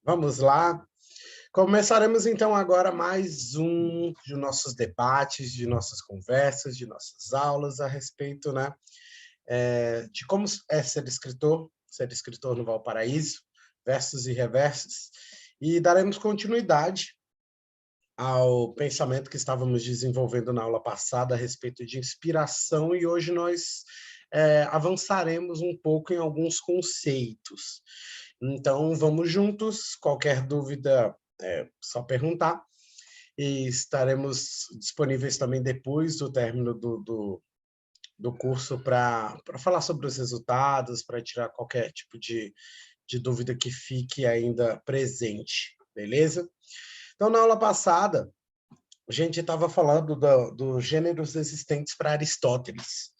Vamos lá. Começaremos então agora mais um de nossos debates, de nossas conversas, de nossas aulas a respeito, né, de como é ser escritor no Valparaíso, versos e reversos, e daremos continuidade ao pensamento que estávamos desenvolvendo na aula passada a respeito de inspiração e hoje nós avançaremos um pouco em alguns conceitos. Então, vamos juntos. Qualquer dúvida, só perguntar. E estaremos disponíveis também depois do término do curso para falar sobre os resultados, para tirar qualquer tipo de dúvida que fique ainda presente, beleza? Então, na aula passada, a gente estava falando dos gêneros existentes para Aristóteles.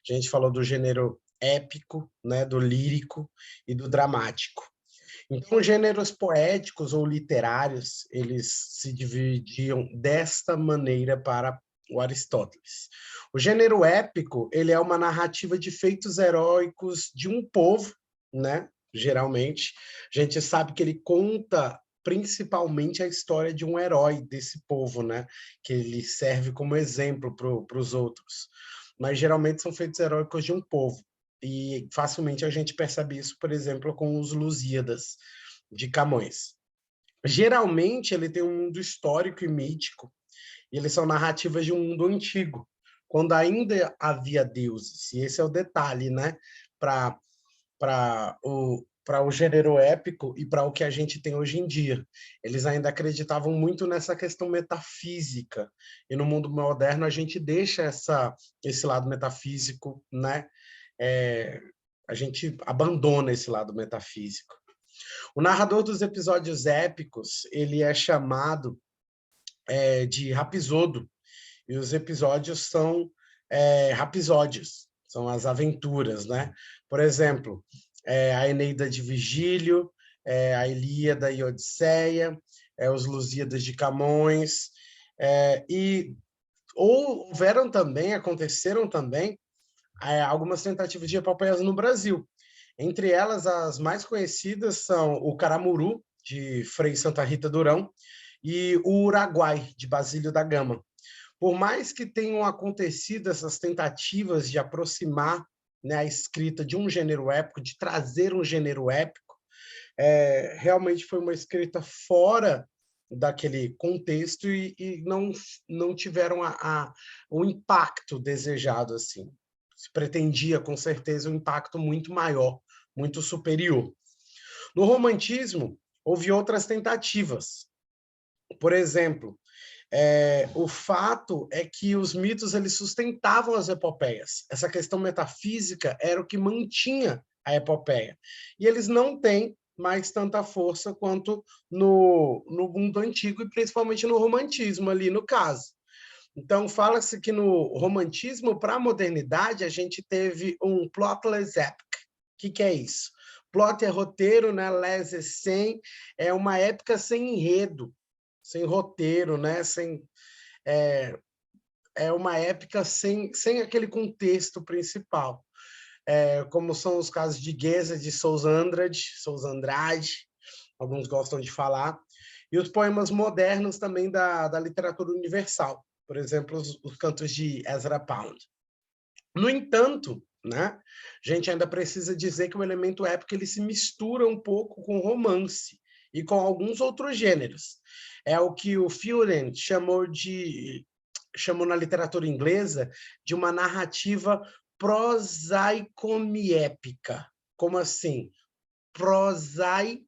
A gente falou do gênero épico, né, do lírico e do dramático. Então, gêneros poéticos ou literários, eles se dividiam desta maneira para o Aristóteles. O gênero épico, ele é uma narrativa de feitos heróicos de um povo, né? Geralmente, a gente sabe que ele conta principalmente a história de um herói desse povo, né? Que ele serve como exemplo para os outros. Mas geralmente são feitos heróicos de um povo. E facilmente a gente percebe isso, por exemplo, com os Lusíadas de Camões. Geralmente ele tem um mundo histórico e mítico, e eles são narrativas de um mundo antigo, quando ainda havia deuses. E esse é o detalhe, né? Para o gênero épico e para o que a gente tem hoje em dia. Eles ainda acreditavam muito nessa questão metafísica, e no mundo moderno a gente deixa esse lado metafísico, né? A gente abandona esse lado metafísico. O narrador dos episódios épicos, ele é chamado de rapisodo, e os episódios são rapisódios, são as aventuras, né? Por exemplo, a Eneida de Virgílio, a Ilíada e Odisseia, os Lusíadas de Camões, e aconteceram também algumas tentativas de epopeias no Brasil. Entre elas, as mais conhecidas são o Caramuru, de Frei Santa Rita Durão, e o Uruguai, de Basílio da Gama. Por mais que tenham acontecido essas tentativas de aproximar, né, a escrita de um gênero épico, de trazer um gênero épico, realmente foi uma escrita fora daquele contexto e não tiveram o impacto desejado assim. Se pretendia, com certeza, um impacto muito maior, muito superior. No romantismo, houve outras tentativas. Por exemplo, o fato é que os mitos eles sustentavam as epopeias. Essa questão metafísica era o que mantinha a epopeia. E eles não têm mais tanta força quanto no mundo antigo e principalmente no romantismo ali no caso. Então, fala-se que no romantismo para a modernidade a gente teve um plotless epic. O que é isso? Plot é roteiro, né? Les é sem, é uma época sem enredo, sem roteiro, né? É uma época sem aquele contexto principal. Como são os casos de Goethe, de Sousa Andrade, alguns gostam de falar, e os poemas modernos também da literatura universal, por exemplo, os cantos de Ezra Pound. No entanto, né, a gente ainda precisa dizer que o elemento épico ele se mistura um pouco com romance e com alguns outros gêneros. É o que o Fielding chamou na literatura inglesa de uma narrativa prosaicomiépica. Como assim? Prosaicomiépica.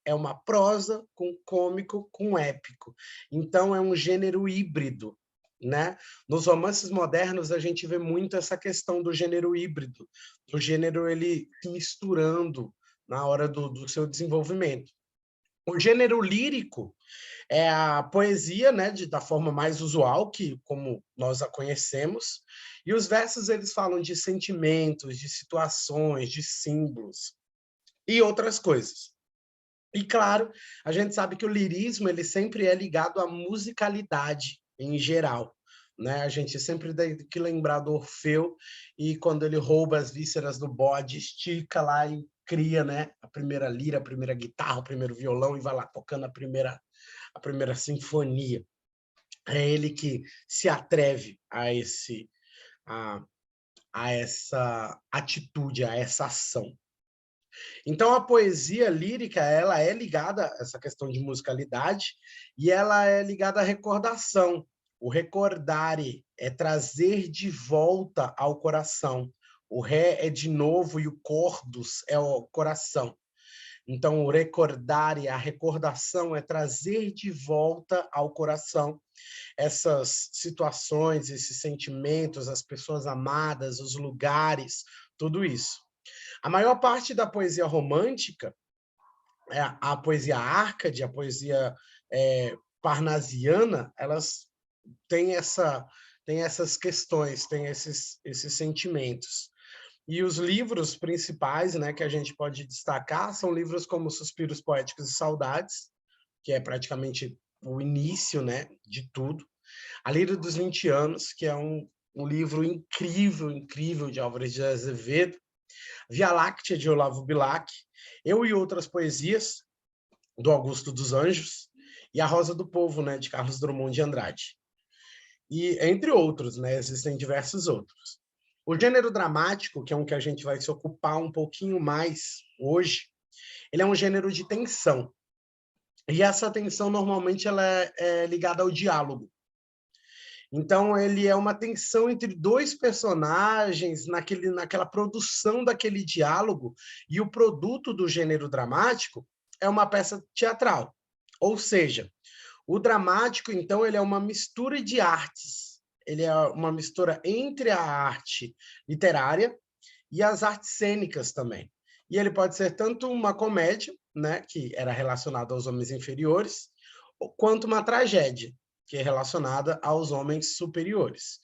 É uma prosa com cômico com épico. Então, é um gênero híbrido. Né? Nos romances modernos, a gente vê muito essa questão do gênero híbrido, do gênero ele se misturando na hora do seu desenvolvimento. O gênero lírico é a poesia, né, da forma mais usual, que como nós a conhecemos, e os versos eles falam de sentimentos, de situações, de símbolos e outras coisas. E claro, a gente sabe que o lirismo ele sempre é ligado à musicalidade em geral. Né? A gente sempre tem que lembrar do Orfeu e quando ele rouba as vísceras do bode, estica lá e cria, né, a primeira lira, a primeira guitarra, o primeiro violão e vai lá tocando a primeira sinfonia. É ele que se atreve a, a essa atitude, a essa ação. Então, a poesia lírica, ela é ligada a essa questão de musicalidade e ela é ligada à recordação. O recordare é trazer de volta ao coração. O ré é de novo e o cordus é o coração. Então, o recordare, a recordação é trazer de volta ao coração essas situações, esses sentimentos, as pessoas amadas, os lugares, tudo isso. A maior parte da poesia romântica, a poesia árcade, a poesia parnasiana, elas têm, têm essas questões, têm esses sentimentos. E os livros principais, né, que a gente pode destacar são livros como Suspiros Poéticos e Saudades, que é praticamente o início, né, de tudo. A Lira dos 20 Anos, que é um livro incrível, incrível, de Álvares de Azevedo. Via Láctea, de Olavo Bilac, Eu e Outras Poesias, do Augusto dos Anjos, e A Rosa do Povo, né, de Carlos Drummond de Andrade. E entre outros, né, existem diversos outros. O gênero dramático, que é um que a gente vai se ocupar um pouquinho mais hoje, ele é um gênero de tensão. E essa tensão, normalmente, ela é ligada ao diálogo. Então, ele é uma tensão entre dois personagens, naquela produção daquele diálogo, e o produto do gênero dramático é uma peça teatral. Ou seja, o dramático, então, ele é uma mistura de artes. Ele é uma mistura entre a arte literária e as artes cênicas também. E ele pode ser tanto uma comédia, né, que era relacionada aos homens inferiores, quanto uma tragédia, que é relacionada aos homens superiores.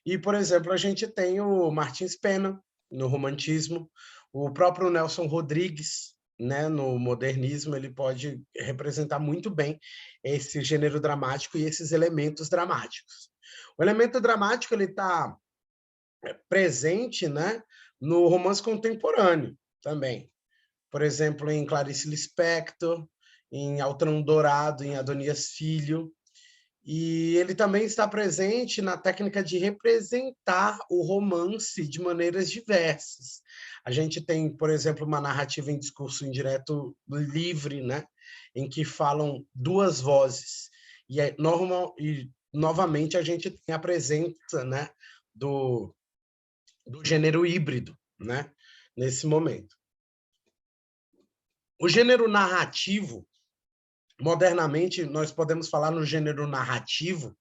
E, por exemplo, a gente tem o Martins Pena, no romantismo, o próprio Nelson Rodrigues, né, no modernismo, ele pode representar muito bem esse gênero dramático e esses elementos dramáticos. O elemento dramático ele está presente, né, no romance contemporâneo também. Por exemplo, em Clarice Lispector, em Altrão Dourado, em Adonias Filho. E ele também está presente na técnica de representar o romance de maneiras diversas. A gente tem, por exemplo, uma narrativa em discurso indireto livre, né, em que falam duas vozes. E, novamente, a gente tem a presença, né, do gênero híbrido, né, nesse momento. O gênero narrativo, modernamente, nós podemos falar no gênero narrativo,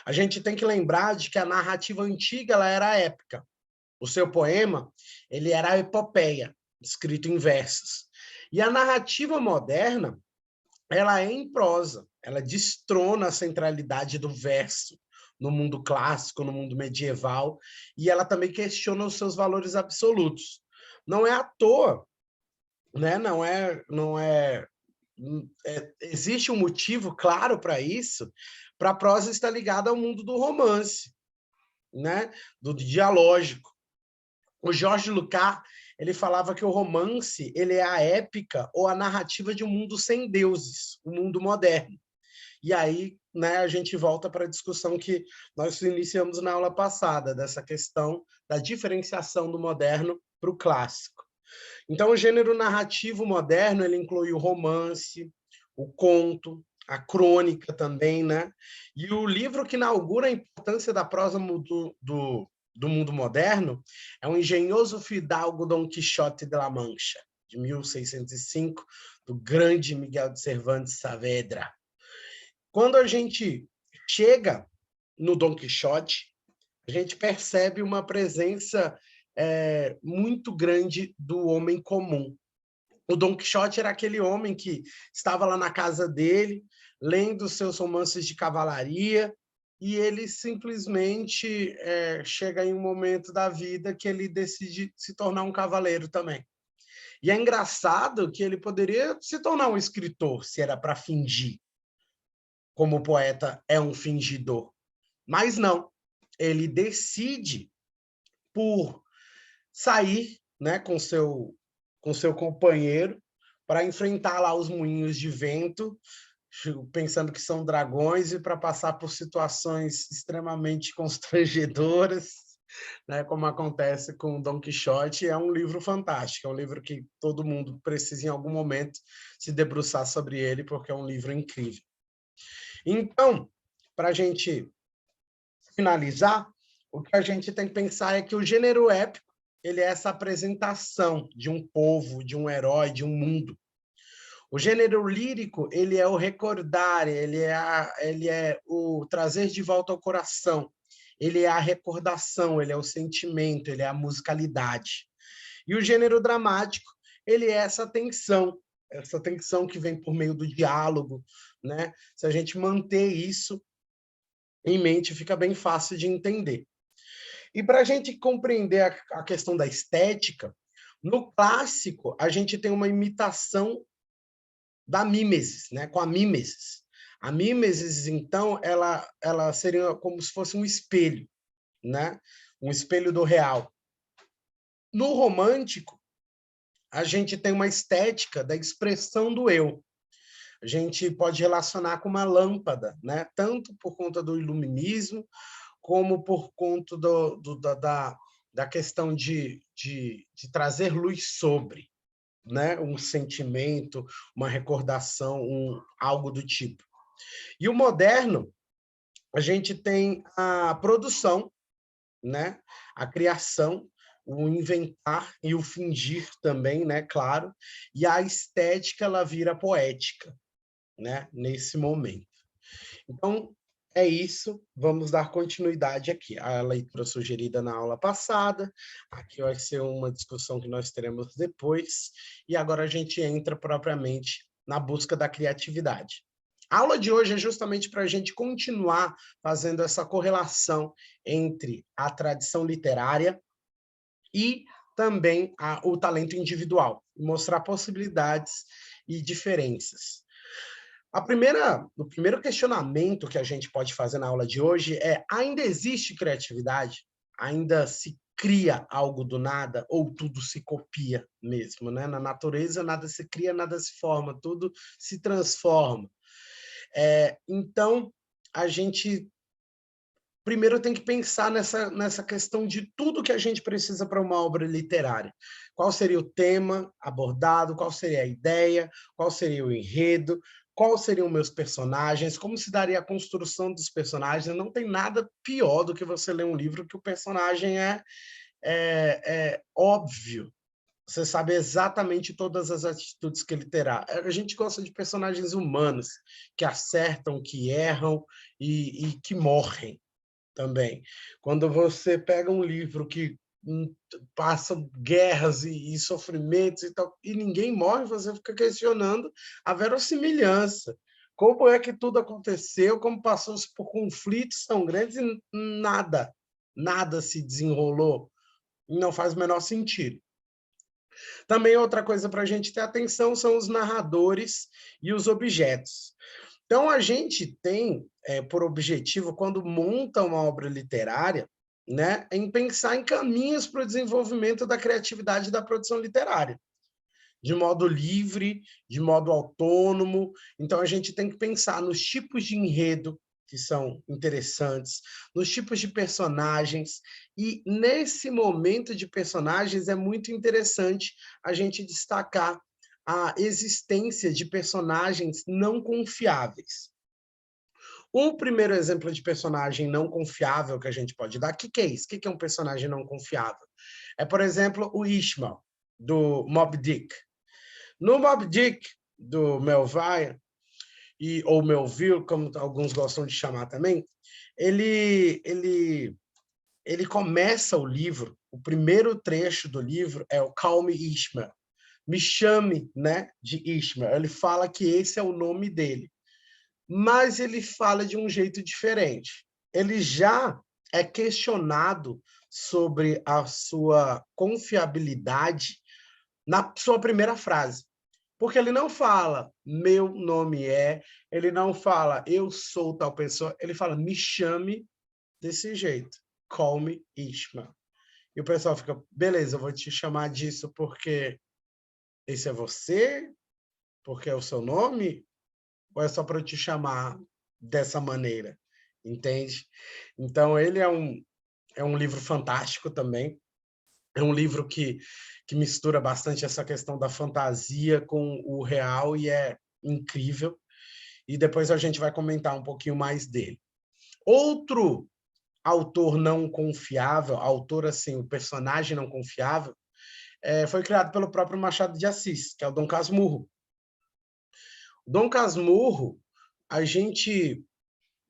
a gente tem que lembrar de que a narrativa antiga ela era épica. O seu poema ele era a epopeia, escrito em versos. E a narrativa moderna ela é em prosa, ela destrona a centralidade do verso no mundo clássico, no mundo medieval, e ela também questiona os seus valores absolutos. Não é à toa, né? Existe um motivo claro para isso, para a prosa estar ligada ao mundo do romance, né? Do dialógico. O Jorge Lucar ele falava que o romance ele é a épica ou a narrativa de um mundo sem deuses, um mundo moderno. E aí, né, a gente volta para a discussão que nós iniciamos na aula passada, dessa questão da diferenciação do moderno para o clássico. Então, o gênero narrativo moderno ele inclui o romance, o conto, a crônica também, né? E o livro que inaugura a importância da prosa do mundo moderno é o engenhoso fidalgo Dom Quixote de la Mancha, de 1605, do grande Miguel de Cervantes Saavedra. Quando a gente chega no Dom Quixote, a gente percebe uma presença muito grande do homem comum. O Dom Quixote era aquele homem que estava lá na casa dele, lendo seus romances de cavalaria, e ele simplesmente chega em um momento da vida que ele decide se tornar um cavaleiro também. E é engraçado que ele poderia se tornar um escritor, se era para fingir, como o poeta é um fingidor. Mas não, ele decide por sair, né, com seu com seu companheiro para enfrentar lá os moinhos de vento, pensando que são dragões e para passar por situações extremamente constrangedoras, né, como acontece com Dom Quixote. É um livro fantástico, é um livro que todo mundo precisa em algum momento se debruçar sobre ele, porque é um livro incrível. Então, para a gente finalizar, o que a gente tem que pensar é que o gênero épico, ele é essa apresentação de um povo, de um herói, de um mundo. O gênero lírico, ele é o recordar, ele é o trazer de volta ao coração, ele é a recordação, ele é o sentimento, ele é a musicalidade. E o gênero dramático, ele é essa tensão que vem por meio do diálogo, né? Se a gente manter isso em mente, fica bem fácil de entender. E para a gente compreender a questão da estética, no clássico, a gente tem uma imitação da mimesis, né? Com a mimesis. A mimesis, então, ela seria como se fosse um espelho, né? Um espelho do real. No romântico, a gente tem uma estética da expressão do eu. A gente pode relacionar com uma lâmpada, né? Tanto por conta do iluminismo, como por conta da questão de trazer luz sobre, né? Um sentimento, uma recordação, algo do tipo. E o moderno, a gente tem a produção, né? A criação, o inventar e o fingir também, né? Claro. E a estética, ela vira poética, né? Nesse momento. Então, é isso. Vamos dar continuidade aqui. A leitura sugerida na aula passada. Aqui vai ser uma discussão que nós teremos depois. E agora a gente entra propriamente na busca da criatividade. A aula de hoje é justamente para a gente continuar fazendo essa correlação entre a tradição literária e também o talento individual, mostrar possibilidades e diferenças. O primeiro questionamento que a gente pode fazer na aula de hoje é: ainda existe criatividade? Ainda se cria algo do nada ou tudo se copia mesmo, né? Na natureza nada se cria, nada se forma, tudo se transforma. Então, a gente primeiro tem que pensar nessa questão de tudo que a gente precisa para uma obra literária. Qual seria o tema abordado, qual seria a ideia, qual seria o enredo, quais seriam meus personagens, como se daria a construção dos personagens. Não tem nada pior do que você ler um livro que o personagem é óbvio. Você sabe exatamente todas as atitudes que ele terá. A gente gosta de personagens humanos, que acertam, que erram e que morrem também. Quando você pega um livro que passa guerras e sofrimentos e tal, e ninguém morre, você fica questionando a verossimilhança. Como é que tudo aconteceu, como passou-se por conflitos tão grandes e nada se desenrolou. Não faz o menor sentido. Também outra coisa para a gente ter atenção são os narradores e os objetos. Então, a gente tem por objetivo, quando monta uma obra literária, né, em pensar em caminhos para o desenvolvimento da criatividade e da produção literária, de modo livre, de modo autônomo. Então, a gente tem que pensar nos tipos de enredo que são interessantes, nos tipos de personagens, e nesse momento de personagens é muito interessante a gente destacar a existência de personagens não confiáveis. Um primeiro exemplo de personagem não confiável que a gente pode dar, o que é isso? O que é um personagem não confiável? É, por exemplo, o Ishmael, do Moby Dick. No Moby Dick, do Melville, ou Melville, como alguns gostam de chamar também, ele começa o livro, o primeiro trecho do livro é o Call Me Ishmael. Me chame, né, de Ishmael. Ele fala que esse é o nome dele. Mas ele fala de um jeito diferente. Ele já é questionado sobre a sua confiabilidade na sua primeira frase. Porque ele não fala, meu nome é, ele não fala, eu sou tal pessoa, ele fala, me chame desse jeito, call me Ishmael. E o pessoal fica, beleza, eu vou te chamar disso porque esse é você, porque é o seu nome, ou é só para eu te chamar dessa maneira? Entende? Então, ele é um livro fantástico também. É um livro que mistura bastante essa questão da fantasia com o real e é incrível. E depois a gente vai comentar um pouquinho mais dele. Outro autor não confiável, autor assim, o personagem não confiável, foi criado pelo próprio Machado de Assis, que é o Dom Casmurro. O Dom Casmurro, a gente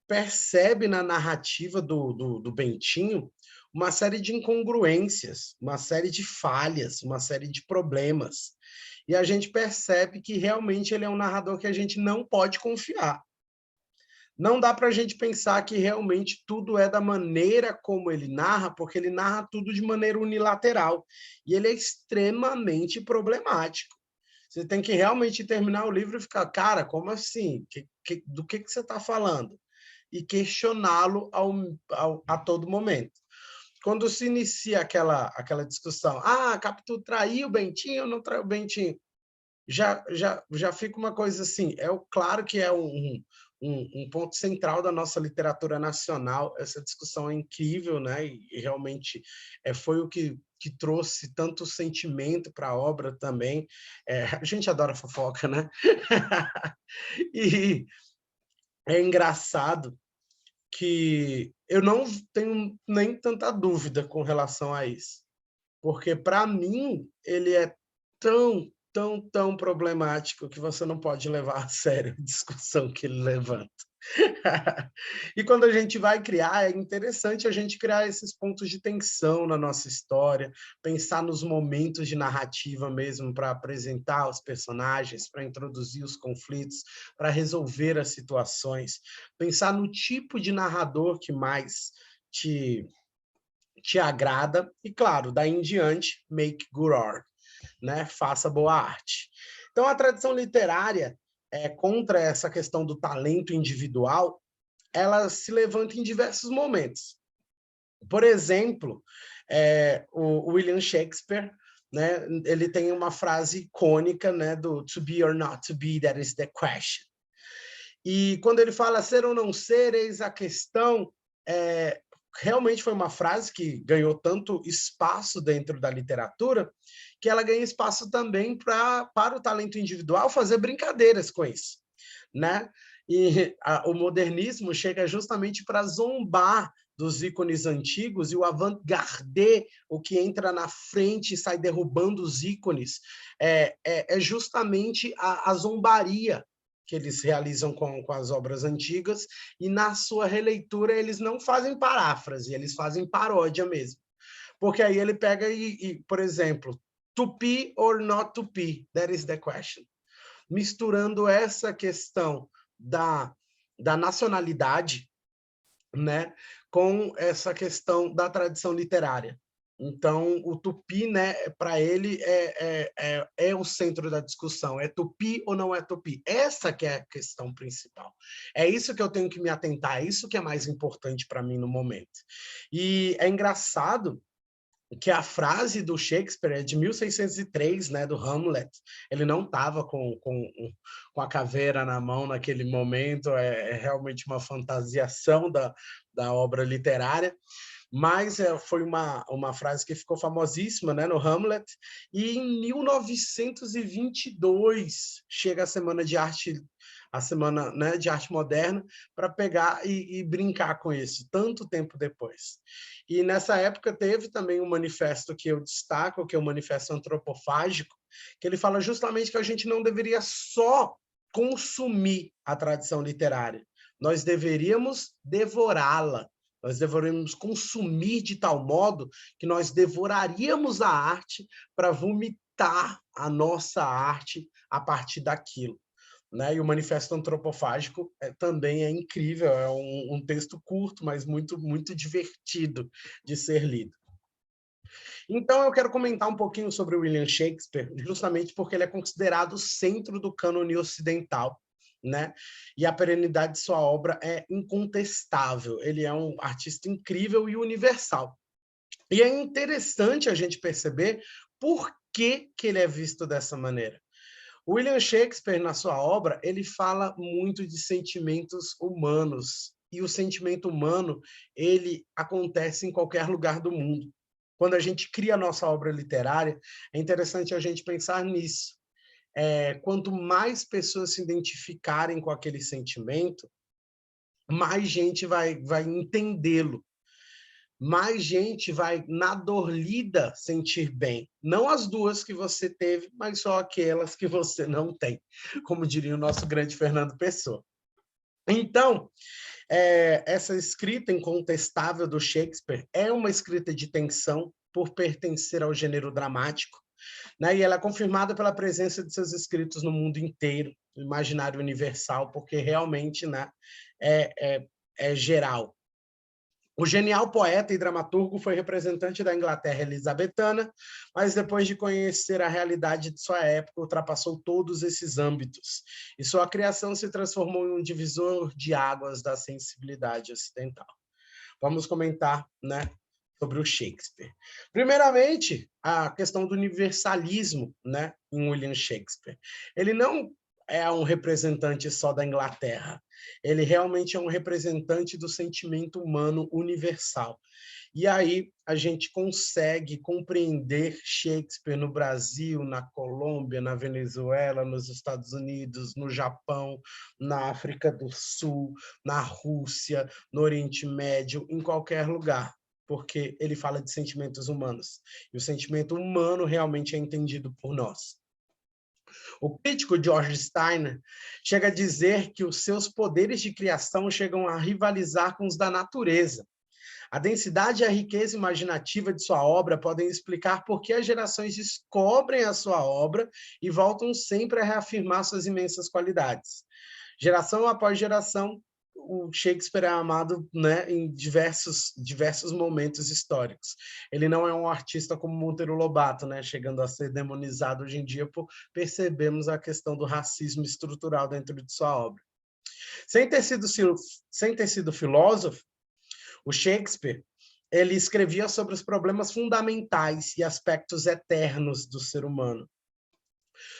percebe na narrativa do Bentinho uma série de incongruências, uma série de falhas, uma série de problemas. E a gente percebe que realmente ele é um narrador que a gente não pode confiar. Não dá para a gente pensar que realmente tudo é da maneira como ele narra, porque ele narra tudo de maneira unilateral. E ele é extremamente problemático. Você tem que realmente terminar o livro e ficar, cara, como assim? Do que você está falando? E questioná-lo a todo momento. Quando se inicia aquela discussão, Capitu traiu o Bentinho ou não traiu o Bentinho? Já fica uma coisa assim, claro que é um ponto central da nossa literatura nacional, essa discussão é incrível, né? E realmente foi o que trouxe tanto sentimento para a obra também. A gente adora fofoca, né? E é engraçado que eu não tenho nem tanta dúvida com relação a isso, porque para mim ele é tão problemático que você não pode levar a sério a discussão que ele levanta. E quando a gente vai criar, é interessante a gente criar esses pontos de tensão na nossa história, pensar nos momentos de narrativa mesmo para apresentar os personagens, para introduzir os conflitos, para resolver as situações, pensar no tipo de narrador que mais te agrada e, claro, daí em diante, make good art, né? Faça boa arte. Então, a tradição literária, contra essa questão do talento individual, ela se levanta em diversos momentos. Por exemplo, o William Shakespeare, né, ele tem uma frase icônica, né, do to be or not to be, that is the question. E quando ele fala ser ou não ser, eis a questão, realmente foi uma frase que ganhou tanto espaço dentro da literatura, que ela ganha espaço também para o talento individual fazer brincadeiras com isso, né? E o modernismo chega justamente para zombar dos ícones antigos, e o avant-garde, o que entra na frente e sai derrubando os ícones, é justamente a zombaria que eles realizam com as obras antigas, e na sua releitura eles não fazem paráfrase, eles fazem paródia mesmo. Porque aí ele pega por exemplo, to be or not to be, that is the question. Misturando essa questão da nacionalidade, né, com essa questão da tradição literária. Então, o Tupi, né, para ele, é o centro da discussão. É Tupi ou não é Tupi? Essa que é a questão principal. É isso que eu tenho que me atentar, é isso que é mais importante para mim no momento. E é engraçado que a frase do Shakespeare é de 1603, né, do Hamlet. Ele não estava com a caveira na mão naquele momento, é realmente uma fantasiação da obra literária, mas foi uma frase que ficou famosíssima, né, no Hamlet, e em 1922 chega a semana, né, de arte moderna, para pegar e brincar com isso, tanto tempo depois. E nessa época teve também um manifesto que eu destaco, que é o Manifesto Antropofágico, que ele fala justamente que a gente não deveria só consumir a tradição literária, nós deveríamos devorá-la. Nós deveríamos consumir de tal modo que nós devoraríamos a arte para vomitar a nossa arte a partir daquilo. Né? E o Manifesto Antropofágico também é incrível, é um texto curto, mas muito divertido de ser lido. Então, eu quero comentar um pouquinho sobre o William Shakespeare, justamente porque ele é considerado o centro do cânone ocidental, né? E a perenidade de sua obra é incontestável. Ele é um artista incrível e universal. E é interessante a gente perceber por que ele é visto dessa maneira. William Shakespeare, na sua obra, ele fala muito de sentimentos humanos, e o sentimento humano, ele acontece em qualquer lugar do mundo. Quando a gente cria a nossa obra literária, é interessante a gente pensar nisso. Quanto mais pessoas se identificarem com aquele sentimento, mais gente vai entendê-lo, mais gente vai, na dor lida, sentir bem. Não as duas que você teve, mas só aquelas que você não tem, como diria o nosso grande Fernando Pessoa. Então, essa escrita incontestável do Shakespeare é uma escrita de tensão por pertencer ao gênero dramático, né? E ela é confirmada pela presença de seus escritos no mundo inteiro, no imaginário universal, porque realmente, né, é geral. O genial poeta e dramaturgo foi representante da Inglaterra elisabetana, mas depois de conhecer a realidade de sua época, ultrapassou todos esses âmbitos, e sua criação se transformou em um divisor de águas da sensibilidade ocidental. Vamos comentar, né, sobre o Shakespeare. Primeiramente, a questão do universalismo, né, em William Shakespeare. Ele não é um representante só da Inglaterra. Ele realmente é um representante do sentimento humano universal. E aí a gente consegue compreender Shakespeare no Brasil, na Colômbia, na Venezuela, nos Estados Unidos, no Japão, na África do Sul, na Rússia, no Oriente Médio, em qualquer lugar, porque ele fala de sentimentos humanos. E o sentimento humano realmente é entendido por nós. O crítico George Steiner chega a dizer que os seus poderes de criação chegam a rivalizar com os da natureza. A densidade e a riqueza imaginativa de sua obra podem explicar por que as gerações descobrem a sua obra e voltam sempre a reafirmar suas imensas qualidades. Geração após geração, o Shakespeare é amado, né, em diversos momentos históricos. Ele não é um artista como Monteiro Lobato, né, chegando a ser demonizado hoje em dia por percebermos a questão do racismo estrutural dentro de sua obra. Sem ter sido filósofo, o Shakespeare, ele escrevia sobre os problemas fundamentais e aspectos eternos do ser humano.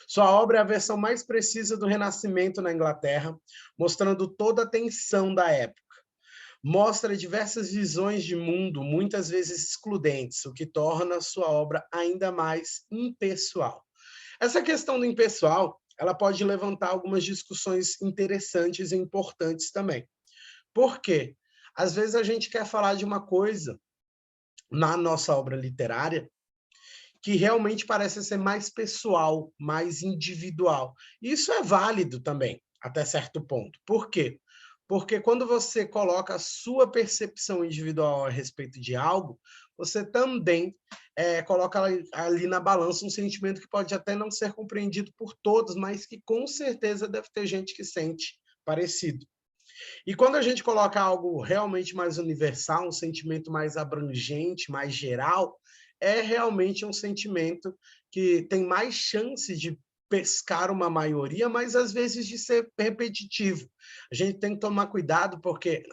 Sua obra é a versão mais precisa do Renascimento na Inglaterra, mostrando toda a tensão da época. Mostra diversas visões de mundo, muitas vezes excludentes, o que torna sua obra ainda mais impessoal. Essa questão do impessoal, ela pode levantar algumas discussões interessantes e importantes também. Por quê? Às vezes a gente quer falar de uma coisa na nossa obra literária que realmente parece ser mais pessoal, mais individual. Isso é válido também, até certo ponto. Por quê? Porque quando você coloca a sua percepção individual a respeito de algo, você também coloca ali na balança um sentimento que pode até não ser compreendido por todos, mas que com certeza deve ter gente que sente parecido. E quando a gente coloca algo realmente mais universal, um sentimento mais abrangente, mais geral, é realmente um sentimento que tem mais chance de pescar uma maioria, mas às vezes de ser repetitivo. A gente tem que tomar cuidado, porque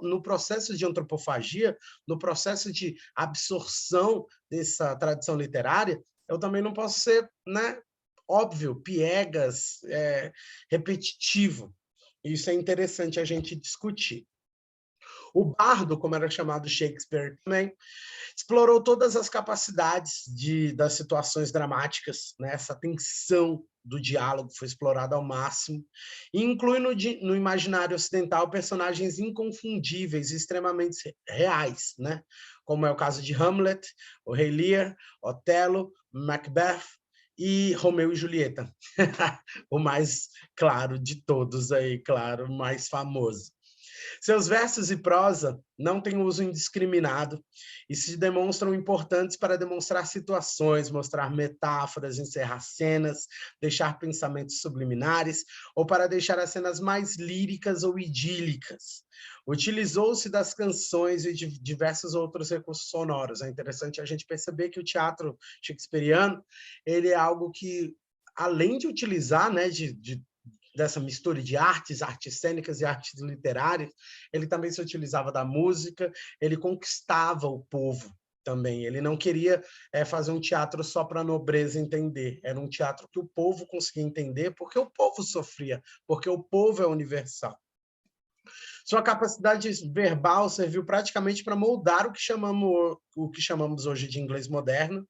no processo de antropofagia, no processo de absorção dessa tradição literária, eu também não posso ser, né, óbvio, piegas, repetitivo. Isso é interessante a gente discutir. O bardo, como era chamado Shakespeare também, explorou todas as capacidades das situações dramáticas, né? Essa tensão do diálogo foi explorada ao máximo, e inclui no imaginário ocidental personagens inconfundíveis e extremamente reais, né? Como é o caso de Hamlet, o Rei Lear, Otelo, Macbeth, e Romeu e Julieta, o mais claro de todos aí, claro, o mais famoso. Seus versos e prosa não têm uso indiscriminado e se demonstram importantes para demonstrar situações, mostrar metáforas, encerrar cenas, deixar pensamentos subliminares ou para deixar as cenas mais líricas ou idílicas. Utilizou-se das canções e de diversos outros recursos sonoros. É interessante a gente perceber que o teatro shakespeariano, ele é algo que, além de utilizar, né, dessa mistura de artes cênicas e artes literárias, ele também se utilizava da música, ele conquistava o povo. também. Ele não queria fazer um teatro só para a nobreza entender. Era um teatro que o povo conseguia entender, porque o povo sofria, porque o povo é universal. Sua capacidade verbal serviu praticamente para moldar o que chamamos hoje de inglês moderno,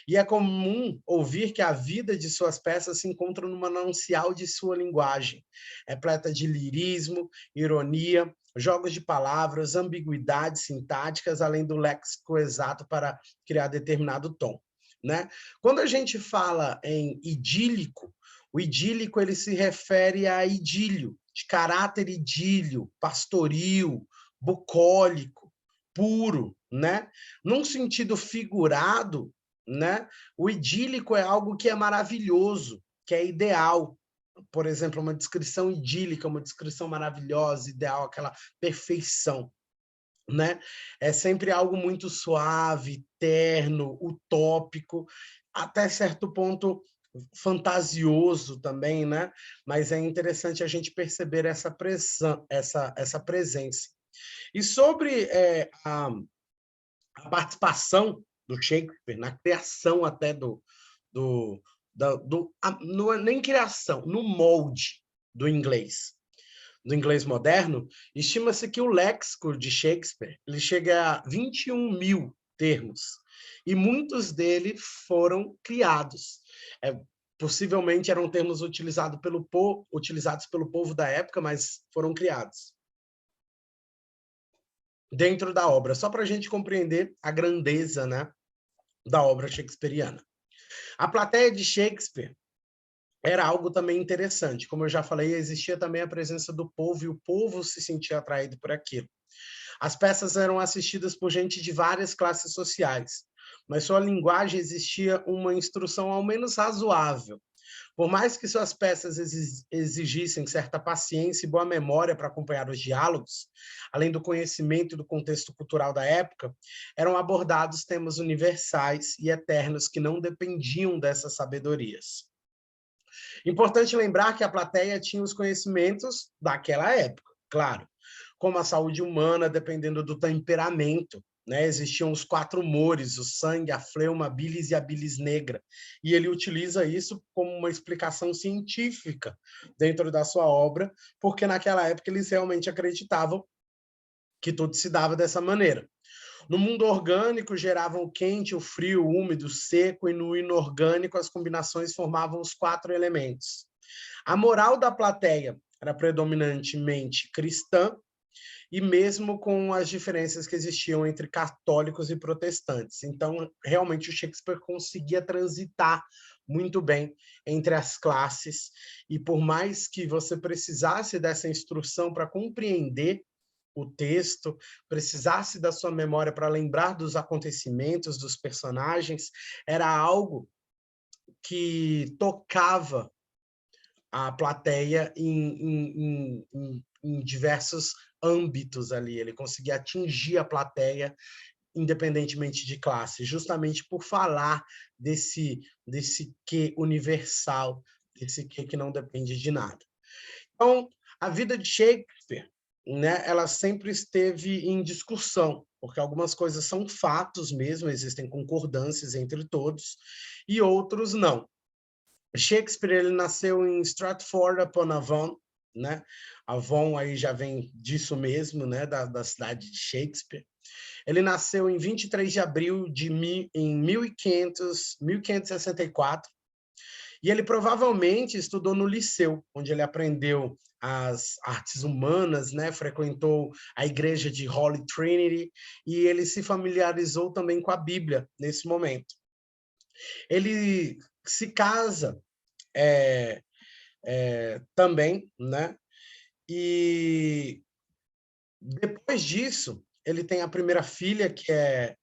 e é comum ouvir que a vida de suas peças se encontra no manancial de sua linguagem, repleta de lirismo, ironia, jogos de palavras, ambiguidades sintáticas, além do léxico exato para criar determinado tom, né? Quando a gente fala em idílico, o idílico ele se refere a idílio, de caráter idílio, pastoril, bucólico, puro, né? Num sentido figurado, né? O idílico é algo que é maravilhoso, que é ideal. Por exemplo, uma descrição idílica, uma descrição maravilhosa, ideal, aquela perfeição, né? É sempre algo muito suave, terno, utópico, até certo ponto fantasioso também, né? Mas é interessante a gente perceber essa presença. E sobre a participação do Shakespeare na criação até não é nem criação, no molde do inglês moderno, estima-se que o léxico de Shakespeare ele chega a 21.000 termos, e muitos deles foram criados. Possivelmente eram termos utilizados pelo povo da época, mas foram criados dentro da obra, só para a gente compreender a grandeza, né, da obra shakespeariana. A plateia de Shakespeare era algo também interessante. Como eu já falei, existia também a presença do povo, e o povo se sentia atraído por aquilo. As peças eram assistidas por gente de várias classes sociais, mas sua linguagem existia uma instrução ao menos razoável. Por mais que suas peças exigissem certa paciência e boa memória para acompanhar os diálogos, além do conhecimento e do contexto cultural da época, eram abordados temas universais e eternos que não dependiam dessas sabedorias. Importante lembrar que a plateia tinha os conhecimentos daquela época, claro, como a saúde humana, dependendo do temperamento, né? Existiam os 4 humores, o sangue, a fleuma, a bilis e a bilis negra. E ele utiliza isso como uma explicação científica dentro da sua obra, porque naquela época eles realmente acreditavam que tudo se dava dessa maneira. No mundo orgânico, geravam o quente, o frio, o úmido, o seco, e no inorgânico, as combinações formavam os 4 elementos. A moral da plateia era predominantemente cristã, e mesmo com as diferenças que existiam entre católicos e protestantes. Então, realmente, o Shakespeare conseguia transitar muito bem entre as classes, e por mais que você precisasse dessa instrução para compreender o texto, precisasse da sua memória para lembrar dos acontecimentos, dos personagens, era algo que tocava a plateia em diversos âmbitos ali. Ele conseguia atingir a plateia independentemente de classe, justamente por falar desse quê universal, desse quê que não depende de nada. Então, a vida de Shakespeare, né, ela sempre esteve em discussão, porque algumas coisas são fatos mesmo, existem concordâncias entre todos, e outros não. Shakespeare ele nasceu em Stratford-upon-Avon, né? Avon aí já vem disso mesmo, né? Da cidade de Shakespeare. Ele nasceu em 23 de abril em 1564, e ele provavelmente estudou no Liceu, onde ele aprendeu as artes humanas, né? Frequentou a igreja de Holy Trinity, e ele se familiarizou também com a Bíblia nesse momento. Ele se casa também, né? E depois disso, ele tem a primeira filha, que é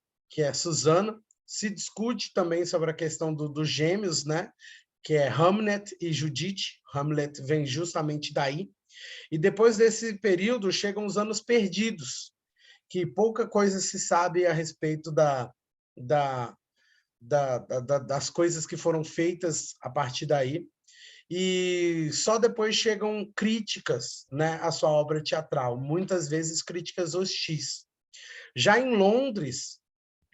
Susana. Se discute também sobre a questão dos gêmeos, né? Que é Hamlet e Judite. Hamlet vem justamente daí. E depois desse período, chegam os anos perdidos, que pouca coisa se sabe a respeito das coisas que foram feitas a partir daí. E só depois chegam críticas, né, à sua obra teatral, muitas vezes críticas hostis. Já em Londres,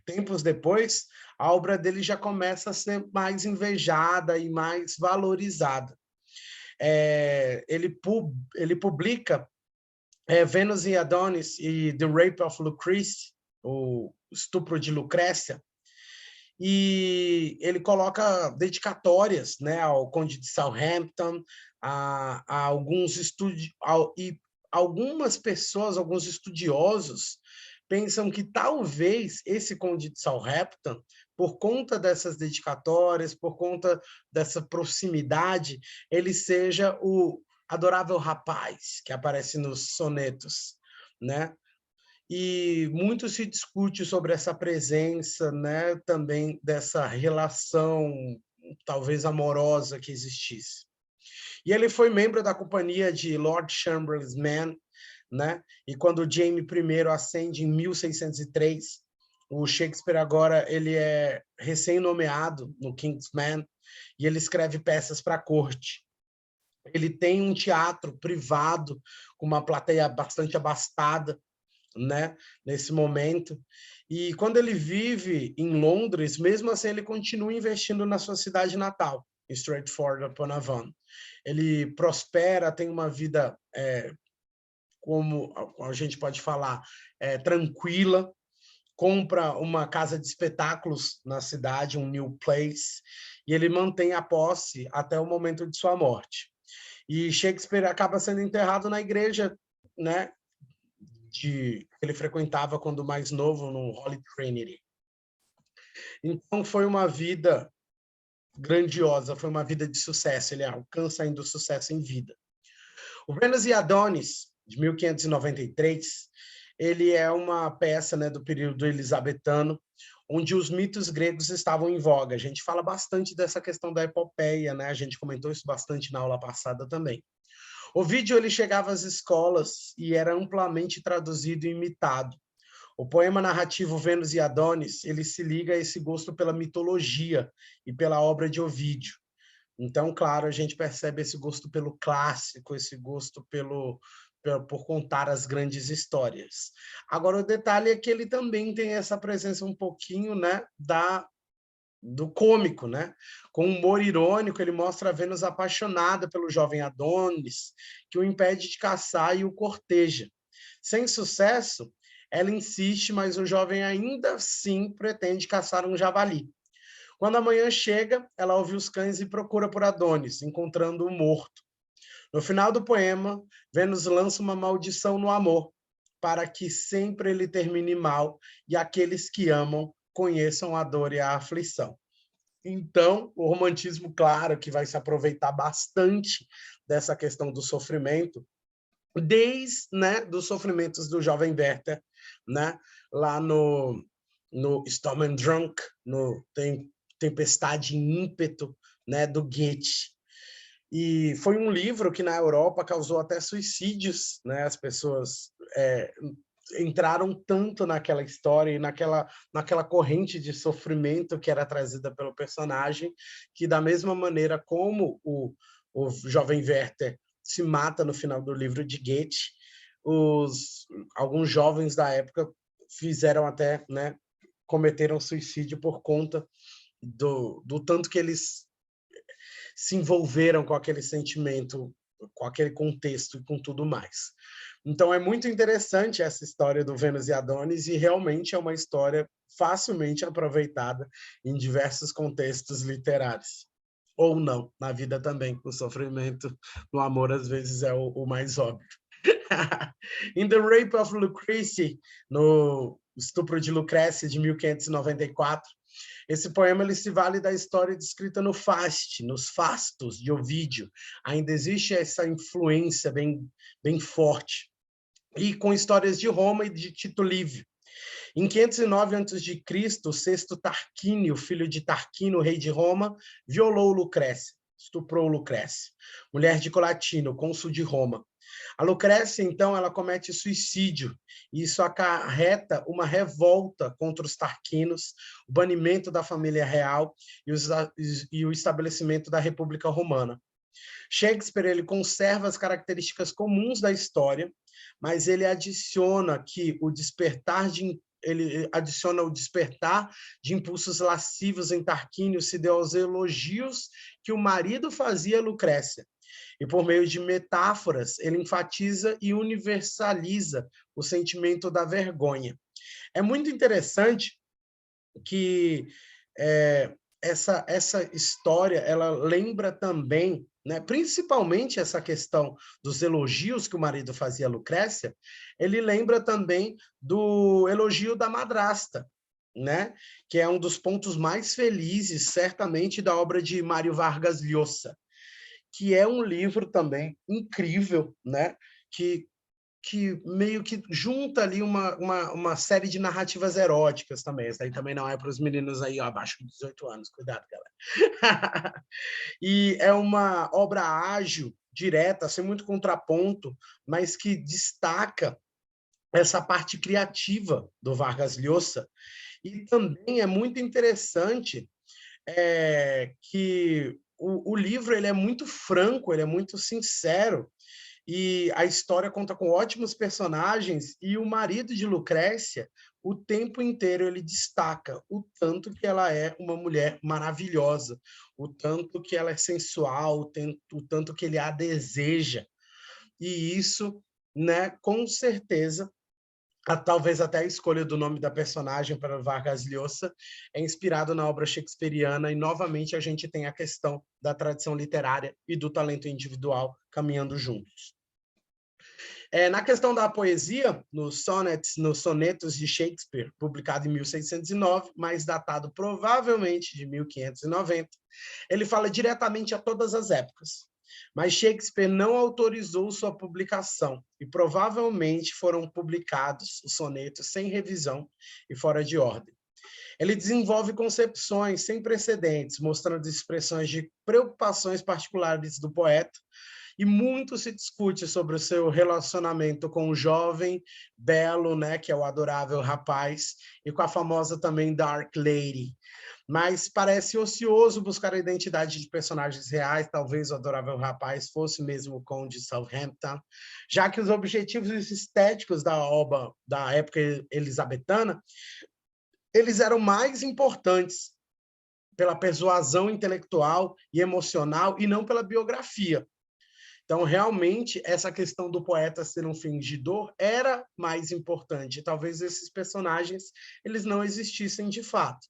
tempos depois, a obra dele já começa a ser mais invejada e mais valorizada. Ele publica Vênus e Adonis e The Rape of Lucrece, o Estupro de Lucrécia, e ele coloca dedicatórias, né, ao Conde de Southampton, a alguns e algumas pessoas, alguns estudiosos, pensam que talvez esse Conde de Southampton, por conta dessas dedicatórias, por conta dessa proximidade, ele seja o adorável rapaz que aparece nos sonetos, né? E muito se discute sobre essa presença, né, também dessa relação talvez amorosa que existisse. E ele foi membro da companhia de Lord Chamberlain's Men, né? E quando Jaime I ascende em 1603, o Shakespeare agora ele é recém-nomeado no King's Men e ele escreve peças para a corte. Ele tem um teatro privado com uma plateia bastante abastada, né, nesse momento. E quando ele vive em Londres, mesmo assim ele continua investindo na sua cidade natal, em Stratford-upon-Avon. Ele prospera, tem uma vida, como a gente pode falar, tranquila, compra uma casa de espetáculos na cidade, um new place, e ele mantém a posse até o momento de sua morte. E Shakespeare acaba sendo enterrado na igreja, né, que ele frequentava quando mais novo, no Holy Trinity. Então, foi uma vida grandiosa, foi uma vida de sucesso, ele alcança ainda o sucesso em vida. O Vênus e Adonis, de 1593, ele é uma peça, né, do período elizabetano, onde os mitos gregos estavam em voga. A gente fala bastante dessa questão da epopeia, né? A gente comentou isso bastante na aula passada também. Ovídio ele chegava às escolas e era amplamente traduzido e imitado. O poema narrativo Vênus e Adonis, ele se liga a esse gosto pela mitologia e pela obra de Ovídio. Então, claro, a gente percebe esse gosto pelo clássico, esse gosto por contar as grandes histórias. Agora, o detalhe é que ele também tem essa presença um pouquinho, né, do cômico, né? Com humor irônico, ele mostra a Vênus apaixonada pelo jovem Adonis, que o impede de caçar e o corteja. Sem sucesso, ela insiste, mas o jovem ainda assim pretende caçar um javali. Quando a manhã chega, ela ouve os cães e procura por Adonis, encontrando-o morto. No final do poema, Vênus lança uma maldição no amor, para que sempre ele termine mal e aqueles que amam conheçam a dor e a aflição. Então, o romantismo, claro, que vai se aproveitar bastante dessa questão do sofrimento, desde, né, dos sofrimentos do jovem Werther, né, lá no Storm and Drunk, no Tempestade em Ímpeto, né, do Goethe. E foi um livro que na Europa causou até suicídios, né? As pessoas entraram tanto naquela história e naquela corrente de sofrimento que era trazida pelo personagem, que da mesma maneira como o jovem Werther se mata no final do livro de Goethe, alguns jovens da época fizeram até, né, cometeram suicídio por conta do tanto que eles se envolveram com aquele sentimento, com aquele contexto e com tudo mais. Então, é muito interessante essa história do Vênus e Adonis e realmente é uma história facilmente aproveitada em diversos contextos literários. Ou não, na vida também, o sofrimento no amor às vezes é o mais óbvio. In The Rape of Lucrece, no Estupro de Lucrécia, de 1594, esse poema ele se vale da história descrita no Fast, nos Fastos de Ovídio. Ainda existe essa influência bem forte. E com histórias de Roma e de Tito Livio. Em 509 a.C., Sexto Tarquínio, filho de Tarquino, rei de Roma, violou Lucrécia, estuprou Lucrécia, mulher de Colatino, cônsul de Roma. A Lucrécia, então, ela comete suicídio, e isso acarreta uma revolta contra os tarquinos, o banimento da família real e o estabelecimento da República Romana. Shakespeare ele conserva as características comuns da história, mas ele adiciona que o despertar ele adiciona o despertar de impulsos lascivos em Tarquínio, se deu aos elogios que o marido fazia a Lucrécia. E por meio de metáforas, ele enfatiza e universaliza o sentimento da vergonha. É muito interessante que essa história ela lembra também, né, principalmente essa questão dos elogios que o marido fazia a Lucrécia, ele lembra também do elogio da madrasta, né, que é um dos pontos mais felizes, certamente, da obra de Mário Vargas Llosa, que é um livro também incrível, né, que meio que junta ali uma série de narrativas eróticas também. Isso aí também não é para os meninos aí ó, abaixo de 18 anos, cuidado, galera. E é uma obra ágil, direta, sem muito contraponto, mas que destaca essa parte criativa do Vargas Llosa. E também é muito interessante que o livro ele é muito franco, ele é muito sincero, e a história conta com ótimos personagens, e o marido de Lucrécia, o tempo inteiro ele destaca o tanto que ela é uma mulher maravilhosa, o tanto que ela é sensual, o tanto que ele a deseja. E isso, né, com certeza, talvez até a escolha do nome da personagem para Vargas Llosa é inspirado na obra shakespeariana, e novamente a gente tem a questão da tradição literária e do talento individual caminhando juntos. Na questão da poesia, nos sonetos de Shakespeare, publicado em 1609, mas datado provavelmente de 1590, ele fala diretamente a todas as épocas. Mas Shakespeare não autorizou sua publicação, e provavelmente foram publicados os sonetos sem revisão e fora de ordem. Ele desenvolve concepções sem precedentes, mostrando expressões de preocupações particulares do poeta, e muito se discute sobre o seu relacionamento com o jovem, belo, né, que é o adorável rapaz, e com a famosa também Dark Lady. Mas parece ocioso buscar a identidade de personagens reais, talvez o adorável rapaz fosse mesmo o Conde de Southampton, já que os objetivos estéticos da obra da época elisabetana, eles eram mais importantes pela persuasão intelectual e emocional e não pela biografia. Então, realmente, essa questão do poeta ser um fingidor era mais importante. Talvez esses personagens eles não existissem de fato.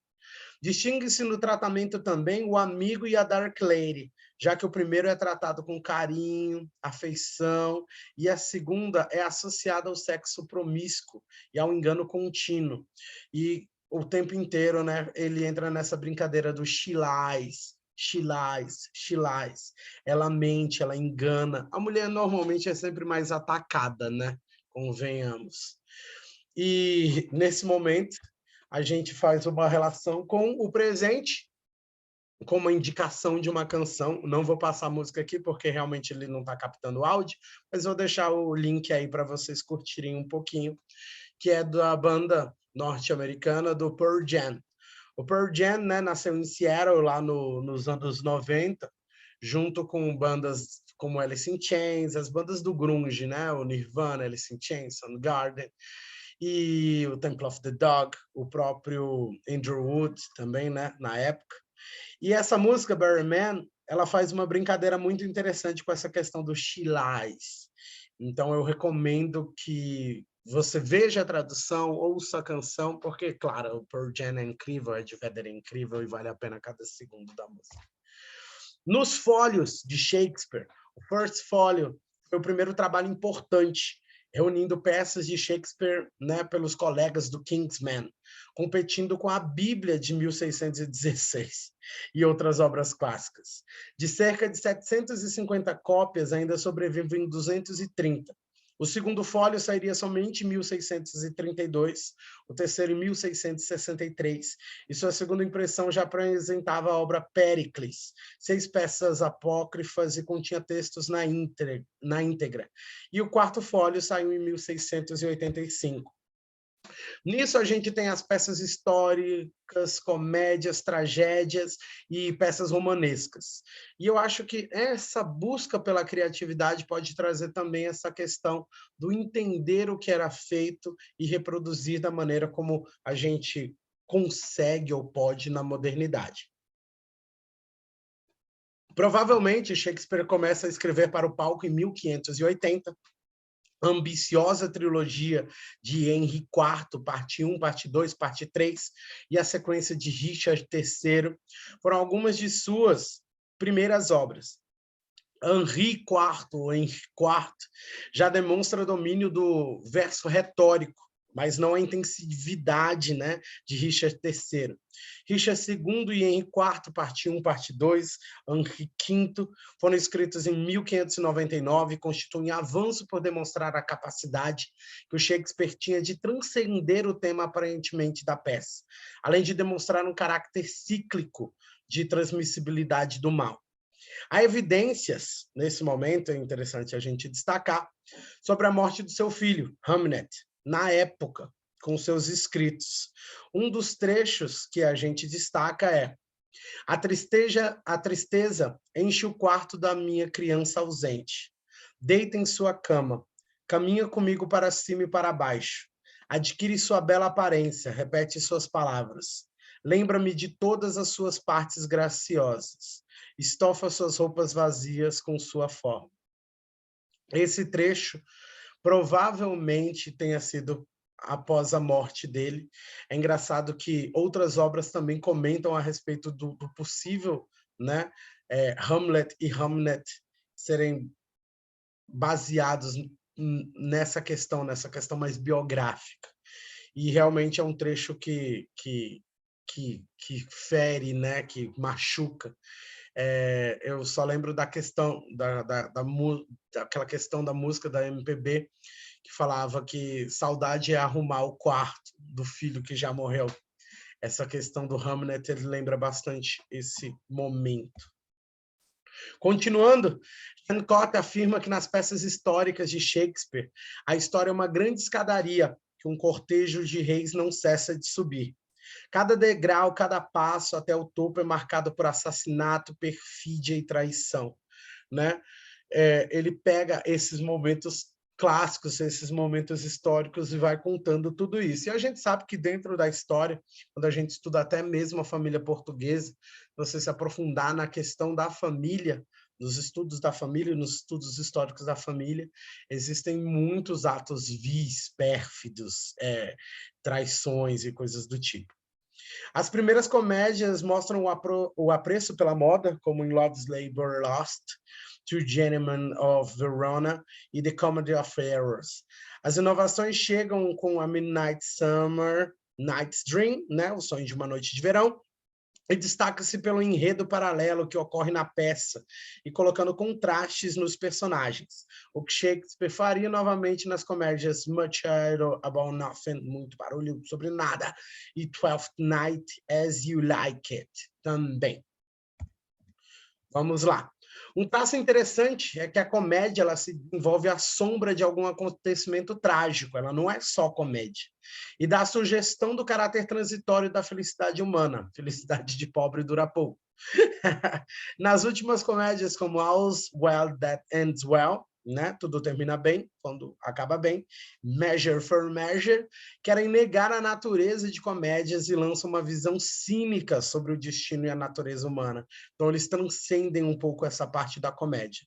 Distingue-se no tratamento também o amigo e a Dark Lady, já que o primeiro é tratado com carinho, afeição, e a segunda é associada ao sexo promíscuo e ao engano contínuo. E o tempo inteiro, né, ele entra nessa brincadeira do xilais, ela mente, ela engana. A mulher normalmente é sempre mais atacada, né? Convenhamos. E nesse momento a gente faz uma relação com o presente, com uma indicação de uma canção. Não vou passar a música aqui porque realmente ele não está captando o áudio, mas vou deixar o link aí para vocês curtirem um pouquinho, que é da banda norte-americana do Pearl Jam. O Pearl Jam, né, nasceu em Seattle, lá nos anos 90, junto com bandas como Alice in Chains, as bandas do grunge, né, o Nirvana, Alice in Chains, Soundgarden, e o Temple of the Dog, o próprio Andrew Wood também, né, na época. E essa música, Barry Man, ela faz uma brincadeira muito interessante com essa questão do xilais. Então, eu recomendo que você veja a tradução, ouça a canção, porque, claro, o Pearl Jam é incrível, Ed Vedder é incrível e vale a pena cada segundo da música. Nos fólios de Shakespeare, o First Folio foi o primeiro trabalho importante, reunindo peças de Shakespeare, né, pelos colegas do Kingsman, competindo com a Bíblia de 1616 e outras obras clássicas. De cerca de 750 cópias, ainda sobrevivem 230. O segundo fólio sairia somente em 1632, o terceiro em 1663, e sua segunda impressão já apresentava a obra Péricles, 6 peças apócrifas e continha textos na íntegra. E o quarto fólio saiu em 1685. Nisso a gente tem as peças históricas, comédias, tragédias e peças romanescas. E eu acho que essa busca pela criatividade pode trazer também essa questão do entender o que era feito e reproduzir da maneira como a gente consegue ou pode na modernidade. Provavelmente, Shakespeare começa a escrever para o palco em 1580, ambiciosa trilogia de Henry IV, parte 1, parte 2, parte 3, e a sequência de Richard III, foram algumas de suas primeiras obras. Henri IV já demonstra domínio do verso retórico, mas não a intensividade, né, de Richard III. Richard II e Henri IV, parte 1, parte 2, Henri V, foram escritos em 1599 e constituem avanço por demonstrar a capacidade que o Shakespeare tinha de transcender o tema aparentemente da peça, além de demonstrar um caráter cíclico de transmissibilidade do mal. Há evidências, nesse momento, é interessante a gente destacar, sobre a morte do seu filho, Hamlet, na época, com seus escritos. Um dos trechos que a gente destaca é: a tristeza enche o quarto da minha criança ausente. Deita em sua cama, caminha comigo para cima e para baixo. Adquire sua bela aparência, repete suas palavras. Lembra-me de todas as suas partes graciosas. Estofa suas roupas vazias com sua forma. Esse trecho provavelmente tenha sido após a morte dele. É engraçado que outras obras também comentam a respeito do possível, né, Hamlet e Hamnet serem baseados nessa questão mais biográfica. E realmente é um trecho que fere, né, que machuca. Eu só lembro da questão daquela questão da música da MPB, que falava que saudade é arrumar o quarto do filho que já morreu. Essa questão do Hamlet, ele lembra bastante esse momento. Continuando, Hancock afirma que nas peças históricas de Shakespeare, a história é uma grande escadaria que um cortejo de reis não cessa de subir. Cada degrau, cada passo até o topo é marcado por assassinato, perfídia e traição, né? Ele pega esses momentos clássicos, esses momentos históricos e vai contando tudo isso. E a gente sabe que dentro da história, quando a gente estuda até mesmo a família portuguesa, você se aprofundar na questão da família, nos estudos da família, nos estudos históricos da família, existem muitos atos vis, pérfidos, traições e coisas do tipo. As primeiras comédias mostram o apreço pela moda, como em Love's Labour Lost, Two Gentlemen of Verona e The Comedy of Errors. As inovações chegam com a Midnight Summer Night's Dream, né, o sonho de uma noite de verão, e destaca-se pelo enredo paralelo que ocorre na peça e colocando contrastes nos personagens, o que Shakespeare faria novamente nas comédias Much Ado About Nothing, muito barulho sobre nada, e Twelfth Night As You Like It também. Vamos lá. Um traço interessante é que a comédia ela se envolve à sombra de algum acontecimento trágico, ela não é só comédia. E dá a sugestão do caráter transitório da felicidade humana. Felicidade de pobre dura pouco. Nas últimas comédias, como All's Well That Ends Well, né? Tudo termina bem, quando acaba bem, Measure for Measure, querem negar a natureza de comédias e lançam uma visão cínica sobre o destino e a natureza humana. Então, eles transcendem um pouco essa parte da comédia.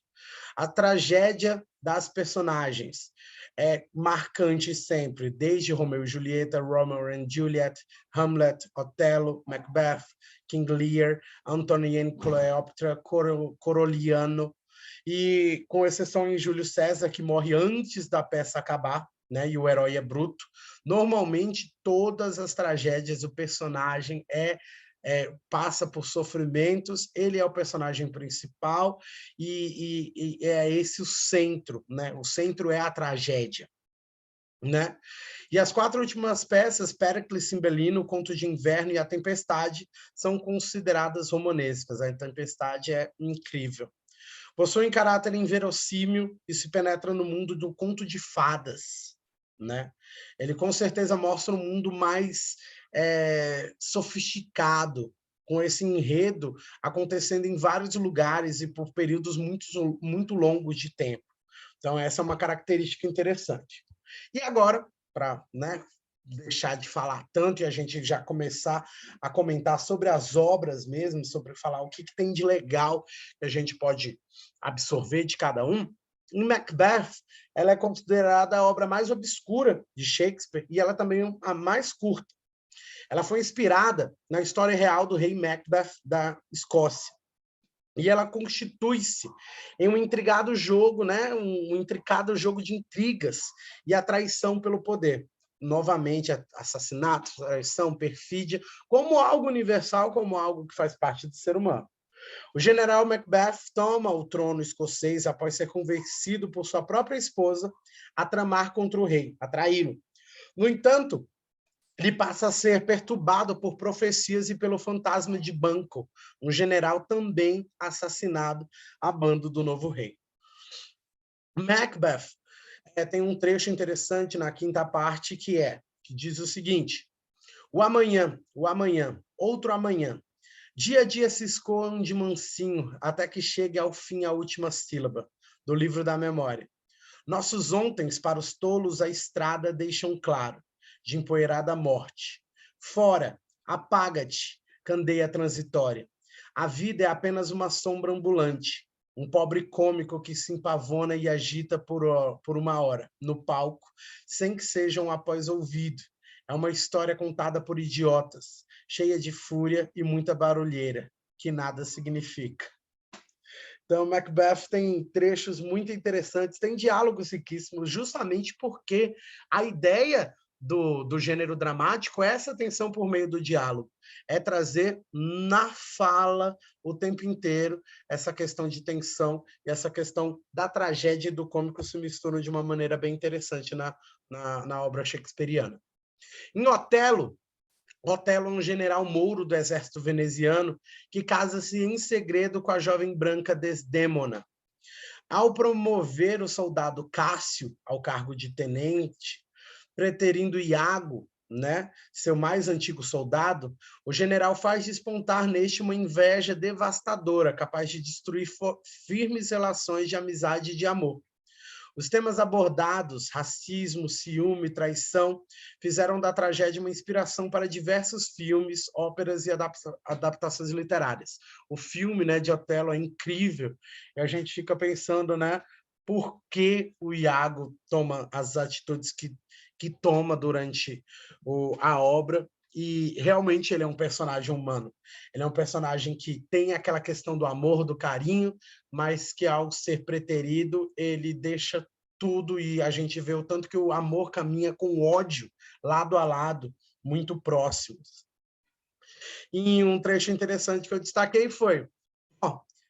A tragédia das personagens é marcante sempre, desde Romeu e Julieta, Romeo and Juliet, Hamlet, Otelo, Macbeth, King Lear, Antony and Cleopatra, Coriolanus, e com exceção em Júlio César, que morre antes da peça acabar, né, e o herói é bruto. Normalmente, todas as tragédias, o personagem passa por sofrimentos, ele é o personagem principal e é esse o centro, né? O centro é a tragédia, né? E as 4 últimas peças, Péricles, Cimbalino, o Conto de Inverno e A Tempestade, são consideradas romanescas. A Tempestade é incrível. Possuem caráter inverossímil e se penetra no mundo do conto de fadas, né? Ele com certeza mostra um mundo mais sofisticado, com esse enredo acontecendo em vários lugares e por períodos muito longos de tempo. Então, essa é uma característica interessante. E agora, para, né, deixar de falar tanto e a gente já começar a comentar sobre as obras mesmo, sobre falar o que tem de legal que a gente pode absorver de cada um, em Macbeth, ela é considerada a obra mais obscura de Shakespeare e ela também é a mais curta. Ela foi inspirada na história real do rei Macbeth da Escócia. E ela constitui-se em um intrigado jogo, né? Um intricado jogo de intrigas e a traição pelo poder. Novamente, assassinato, traição, perfídia, como algo universal, como algo que faz parte do ser humano. O general Macbeth toma o trono escocês após ser convencido por sua própria esposa a tramar contra o rei, a traí-lo. No entanto, ele passa a ser perturbado por profecias e pelo fantasma de Banquo, um general também assassinado a bando do novo rei. Macbeth tem um trecho interessante na quinta parte que diz o seguinte: o amanhã, outro amanhã, dia a dia se esconde mansinho até que chegue ao fim a última sílaba do livro da memória. Nossos ontens para os tolos a estrada deixam claro, de empoeirada morte. Fora, apaga-te, candeia transitória. A vida é apenas uma sombra ambulante, um pobre cômico que se empavona e agita por uma hora, no palco, sem que sejam após ouvido. É uma história contada por idiotas, cheia de fúria e muita barulheira, que nada significa. Então, Macbeth tem trechos muito interessantes, tem diálogos riquíssimos, justamente porque a ideia do gênero dramático é essa tensão por meio do diálogo, é trazer na fala o tempo inteiro essa questão de tensão e essa questão da tragédia e do cômico se misturam de uma maneira bem interessante na obra shakespeariana. Em Otelo é um general mouro do exército veneziano que casa-se em segredo com a jovem branca Desdémona. Ao promover o soldado Cássio ao cargo de tenente, preterindo Iago, né, seu mais antigo soldado, o general faz despontar neste uma inveja devastadora, capaz de destruir firmes relações de amizade e de amor. Os temas abordados, racismo, ciúme, traição, fizeram da tragédia uma inspiração para diversos filmes, óperas e adaptações literárias. O filme, né, de Otelo é incrível, e a gente fica pensando, né, por que o Iago toma as atitudes que toma durante a obra, e realmente ele é um personagem humano. Ele é um personagem que tem aquela questão do amor, do carinho, mas que ao ser preterido, ele deixa tudo e a gente vê o tanto que o amor caminha com o ódio, lado a lado, muito próximos. E um trecho interessante que eu destaquei foi: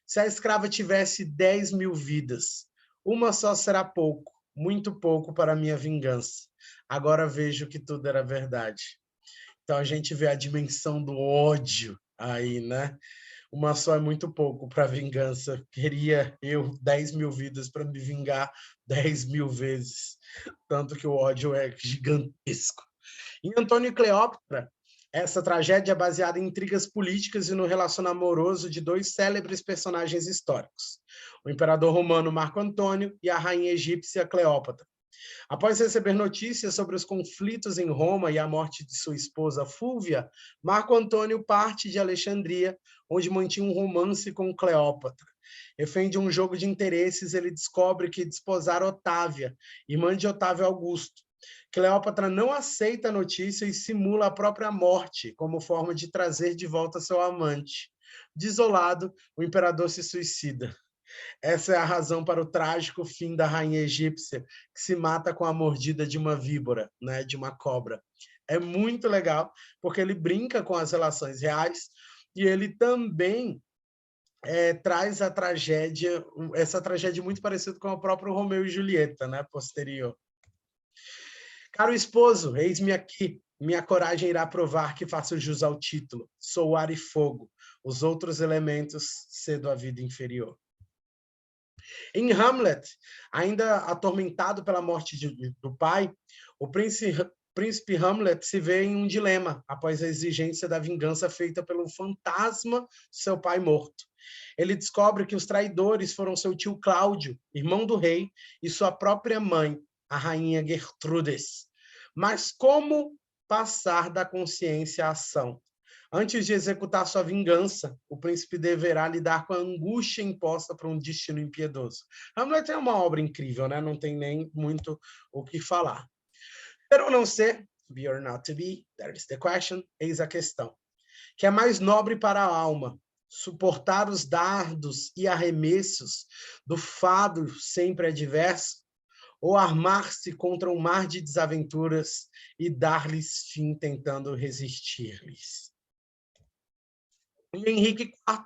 se a escrava tivesse 10.000 vidas, uma só será pouco, muito pouco para a minha vingança. Agora vejo que tudo era verdade. Então a gente vê a dimensão do ódio aí, né? Uma só é muito pouco para vingança. Queria eu 10.000 vidas para me vingar 10.000 vezes. Tanto que o ódio é gigantesco. Em Antônio e Cleópatra, essa tragédia é baseada em intrigas políticas e no relacionamento amoroso de dois célebres personagens históricos, o imperador romano Marco Antônio e a rainha egípcia Cleópatra. Após receber notícias sobre os conflitos em Roma e a morte de sua esposa Fúvia, Marco Antônio parte de Alexandria, onde mantinha um romance com Cleópatra. Refém de um jogo de interesses, ele descobre que desposara Otávia, irmã de Otávio Augusto. Cleópatra não aceita a notícia e simula a própria morte como forma de trazer de volta seu amante. Desolado, o imperador se suicida. Essa é a razão para o trágico fim da rainha egípcia, que se mata com a mordida de uma víbora, né, de uma cobra. É muito legal, porque ele brinca com as relações reais e ele também traz a tragédia, essa tragédia muito parecida com o próprio Romeu e Julieta, né, posterior. Caro esposo, eis-me aqui. Minha coragem irá provar que faço jus ao título. Sou ar e fogo. Os outros elementos cedo a vida inferior. Em Hamlet, ainda atormentado pela morte do pai, o príncipe Hamlet se vê em um dilema após a exigência da vingança feita pelo fantasma de seu pai morto. Ele descobre que os traidores foram seu tio Cláudio, irmão do rei, e sua própria mãe, a rainha Gertrudes. Mas como passar da consciência à ação? Antes de executar sua vingança, o príncipe deverá lidar com a angústia imposta por um destino impiedoso. Hamlet é uma obra incrível, né? Não tem nem muito o que falar. Ser ou não ser, be or not to be, that is the question, eis a questão. Que é mais nobre para a alma, suportar os dardos e arremessos do fado sempre adverso, ou armar-se contra um mar de desaventuras e dar-lhes fim tentando resistir-lhes. E Henrique IV,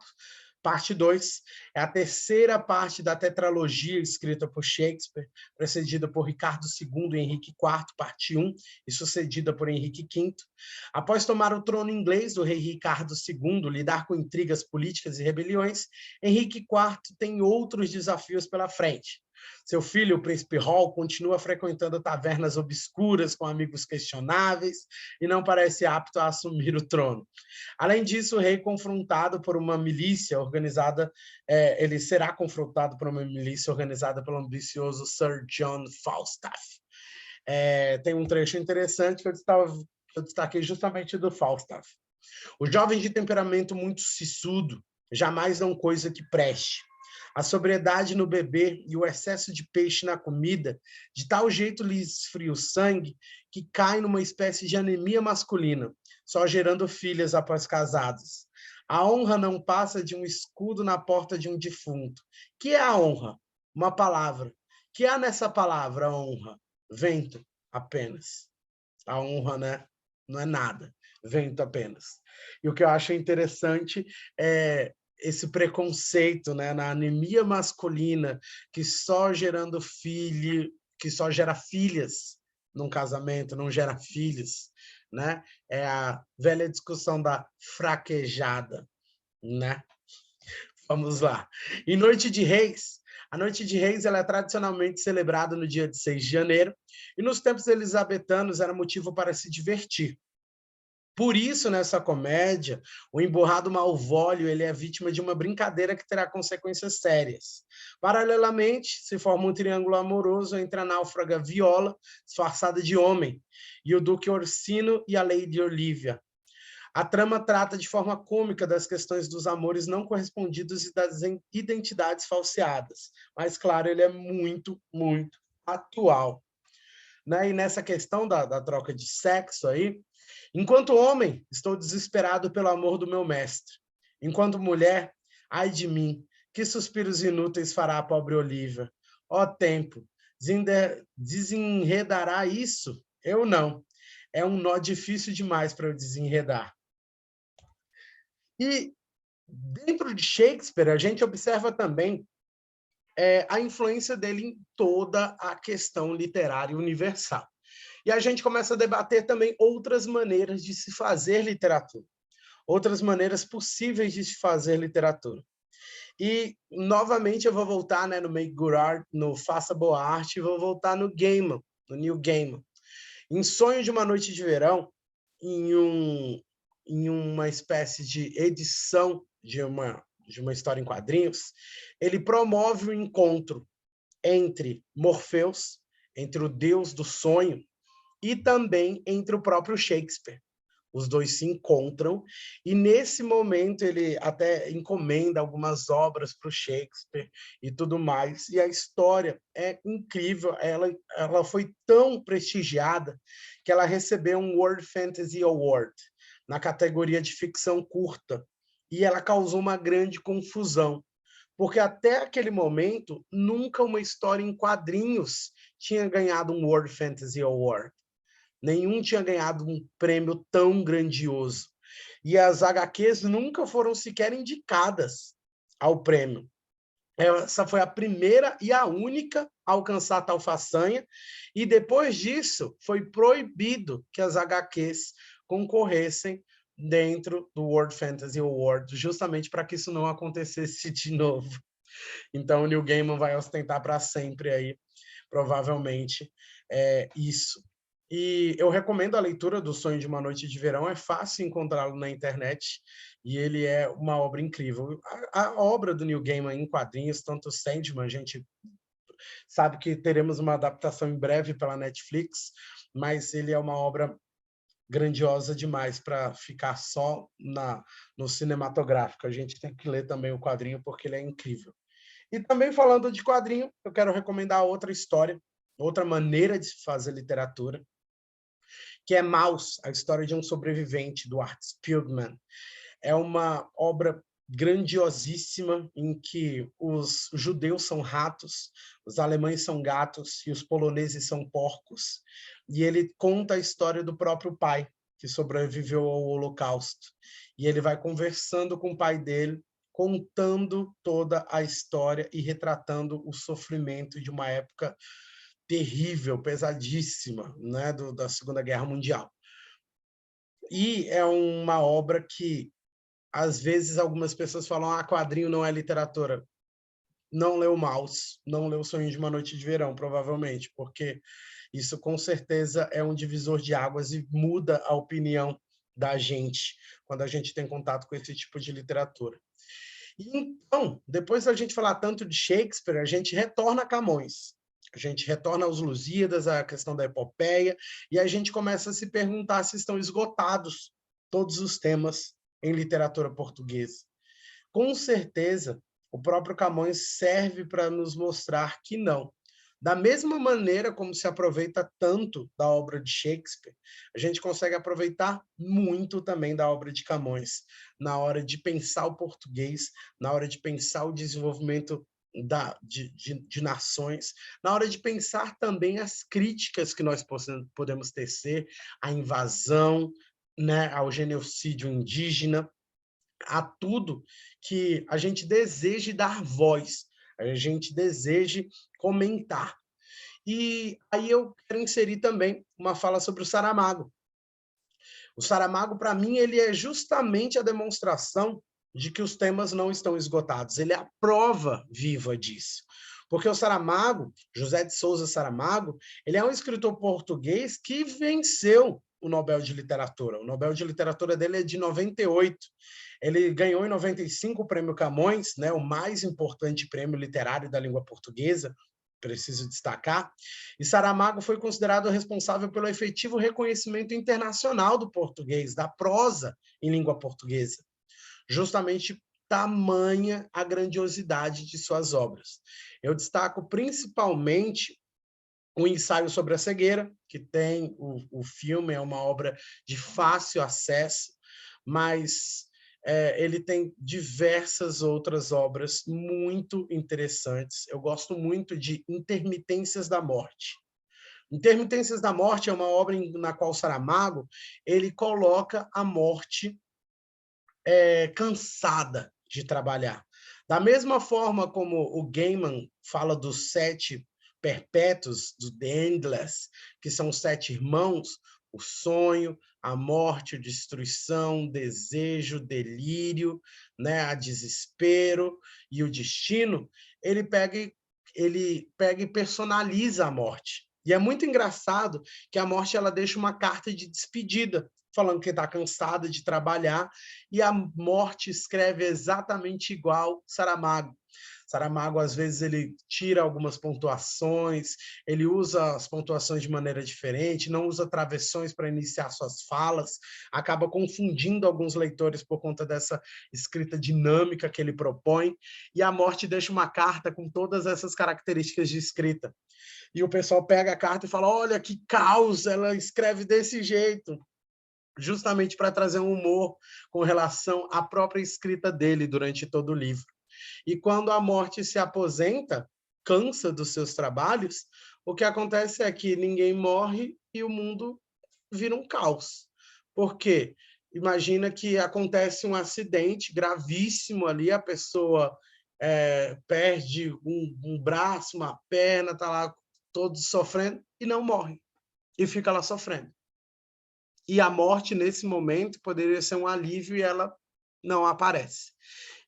parte 2, é a terceira parte da tetralogia escrita por Shakespeare, precedida por Ricardo II e Henrique IV, parte 1, e sucedida por Henrique V. Após tomar o trono inglês do rei Ricardo II, lidar com intrigas políticas e rebeliões, Henrique IV tem outros desafios pela frente. Seu filho, o príncipe Hall, continua frequentando tavernas obscuras com amigos questionáveis e não parece apto a assumir o trono. Além disso, o rei confrontado por uma milícia organizada, ele será confrontado por uma milícia organizada pelo ambicioso Sir John Falstaff. Tem um trecho interessante que eu destaquei justamente do Falstaff. O jovem de temperamento muito sisudo jamais dão coisa que preste. A sobriedade no beber e o excesso de peixe na comida, de tal jeito lhe esfria o sangue, que cai numa espécie de anemia masculina, só gerando filhas após casados. A honra não passa de um escudo na porta de um defunto. Que é a honra? Uma palavra. Que há nessa palavra, honra? Vento, apenas. A honra, né? Não é nada. Vento apenas. E o que eu acho interessante é esse preconceito, né, na anemia masculina, que só gerando filho, que só gera filhas num casamento, não gera filhos, né? É a velha discussão da fraquejada, né? Vamos lá. E Noite de Reis. A Noite de Reis ela é tradicionalmente celebrada no dia de 6 de janeiro, e nos tempos elisabetanos era motivo para se divertir. Por isso, nessa comédia, o emburrado Malvolio ele é vítima de uma brincadeira que terá consequências sérias. Paralelamente, se forma um triângulo amoroso entre a náufraga Viola, disfarçada de homem, e o duque Orsino e a Lady Olivia. A trama trata de forma cômica das questões dos amores não correspondidos e das identidades falseadas. Mas, claro, ele é muito, muito atual. Né? E nessa questão da troca de sexo aí, enquanto homem, estou desesperado pelo amor do meu mestre. Enquanto mulher, ai de mim, que suspiros inúteis fará a pobre Olivia. Ó tempo, desenredará isso? Eu não. É um nó difícil demais para eu desenredar. E dentro de Shakespeare, a gente observa também a influência dele em toda a questão literária universal. E a gente começa a debater também outras maneiras de se fazer literatura, outras maneiras possíveis de se fazer literatura. E, novamente, eu vou voltar, né, no Make Good Art, no Faça Boa Arte, e vou voltar no Gaiman, no Neil Gaiman. Em Sonho de uma Noite de Verão, em uma espécie de edição de uma história em quadrinhos, ele promove o encontro entre Morpheus, entre o deus do sonho, e também entre o próprio Shakespeare. Os dois se encontram, e nesse momento ele até encomenda algumas obras para o Shakespeare e tudo mais, e a história é incrível, ela foi tão prestigiada que ela recebeu um World Fantasy Award na categoria de ficção curta, e ela causou uma grande confusão, porque até aquele momento, nunca uma história em quadrinhos tinha ganhado um World Fantasy Award. Nenhum tinha ganhado um prêmio tão grandioso. E as HQs nunca foram sequer indicadas ao prêmio. Essa foi a primeira e a única a alcançar tal façanha, e depois disso foi proibido que as HQs concorressem dentro do World Fantasy Award, justamente para que isso não acontecesse de novo. Então, o Neil Gaiman vai ostentar para sempre aí, provavelmente, isso. E eu recomendo a leitura do Sonho de uma Noite de Verão, é fácil encontrá-lo na internet, e ele é uma obra incrível. A obra do Neil Gaiman em quadrinhos, tanto Sandman, a gente sabe que teremos uma adaptação em breve pela Netflix, mas ele é uma obra grandiosa demais para ficar só no cinematográfico. A gente tem que ler também o quadrinho, porque ele é incrível. E também falando de quadrinho, eu quero recomendar outra história, outra maneira de se fazer literatura, que é Maus, a história de um sobrevivente, do Art Spiegelman. É uma obra grandiosíssima em que os judeus são ratos, os alemães são gatos e os poloneses são porcos. E ele conta a história do próprio pai, que sobreviveu ao Holocausto. E ele vai conversando com o pai dele, contando toda a história e retratando o sofrimento de uma época terrível, pesadíssima, né, da Segunda Guerra Mundial. E é uma obra que, às vezes, algumas pessoas falam: ah, quadrinho não é literatura. Não leu Maus, não leu Sonho de uma Noite de Verão, provavelmente, porque isso, com certeza, é um divisor de águas e muda a opinião da gente quando a gente tem contato com esse tipo de literatura. Então, depois da gente falar tanto de Shakespeare, a gente retorna a Camões. A gente retorna aos Lusíadas, à questão da epopeia, e a gente começa a se perguntar se estão esgotados todos os temas em literatura portuguesa. Com certeza, o próprio Camões serve para nos mostrar que não. Da mesma maneira como se aproveita tanto da obra de Shakespeare, a gente consegue aproveitar muito também da obra de Camões, na hora de pensar o português, na hora de pensar o desenvolvimento de nações, na hora de pensar também as críticas que nós podemos tecer à invasão, né, ao genocídio indígena, a tudo que a gente deseje dar voz, a gente deseje comentar. E aí eu quero inserir também uma fala sobre o Saramago. O Saramago, para mim, ele é justamente a demonstração de que os temas não estão esgotados. Ele é a prova viva disso. Porque o Saramago, José de Souza Saramago, ele é um escritor português que venceu o Nobel de Literatura. O Nobel de Literatura dele é de 98. Ele ganhou em 95 o Prêmio Camões, né, o mais importante prêmio literário da língua portuguesa, preciso destacar. E Saramago foi considerado responsável pelo efetivo reconhecimento internacional do português, da prosa em língua portuguesa. Justamente tamanha a grandiosidade de suas obras. Eu destaco principalmente o Ensaio sobre a Cegueira, que tem o filme, é uma obra de fácil acesso, mas ele tem diversas outras obras muito interessantes. Eu gosto muito de Intermitências da Morte. Intermitências da Morte é uma obra na qual Saramago ele coloca a morte cansada de trabalhar. Da mesma forma como o Gaiman fala dos 7 perpétuos, do The Endless, que são os 7 irmãos, o sonho, a morte, a destruição, o desejo, o delírio, né, a desespero e o destino, ele pega e personaliza a morte. E é muito engraçado que a morte ela deixa uma carta de despedida, falando que está cansada de trabalhar, e a morte escreve exatamente igual Saramago. Saramago, às vezes, ele tira algumas pontuações, ele usa as pontuações de maneira diferente, não usa travessões para iniciar suas falas, acaba confundindo alguns leitores por conta dessa escrita dinâmica que ele propõe, e a morte deixa uma carta com todas essas características de escrita. E o pessoal pega a carta e fala: olha que caos, ela escreve desse jeito, justamente para trazer um humor com relação à própria escrita dele durante todo o livro. E quando a morte se aposenta, cansa dos seus trabalhos, o que acontece é que ninguém morre e o mundo vira um caos. Por quê? Imagina que acontece um acidente gravíssimo ali, a pessoa perde um braço, uma perna, está lá todos sofrendo e não morre. E fica lá sofrendo. E a morte, nesse momento, poderia ser um alívio e ela não aparece.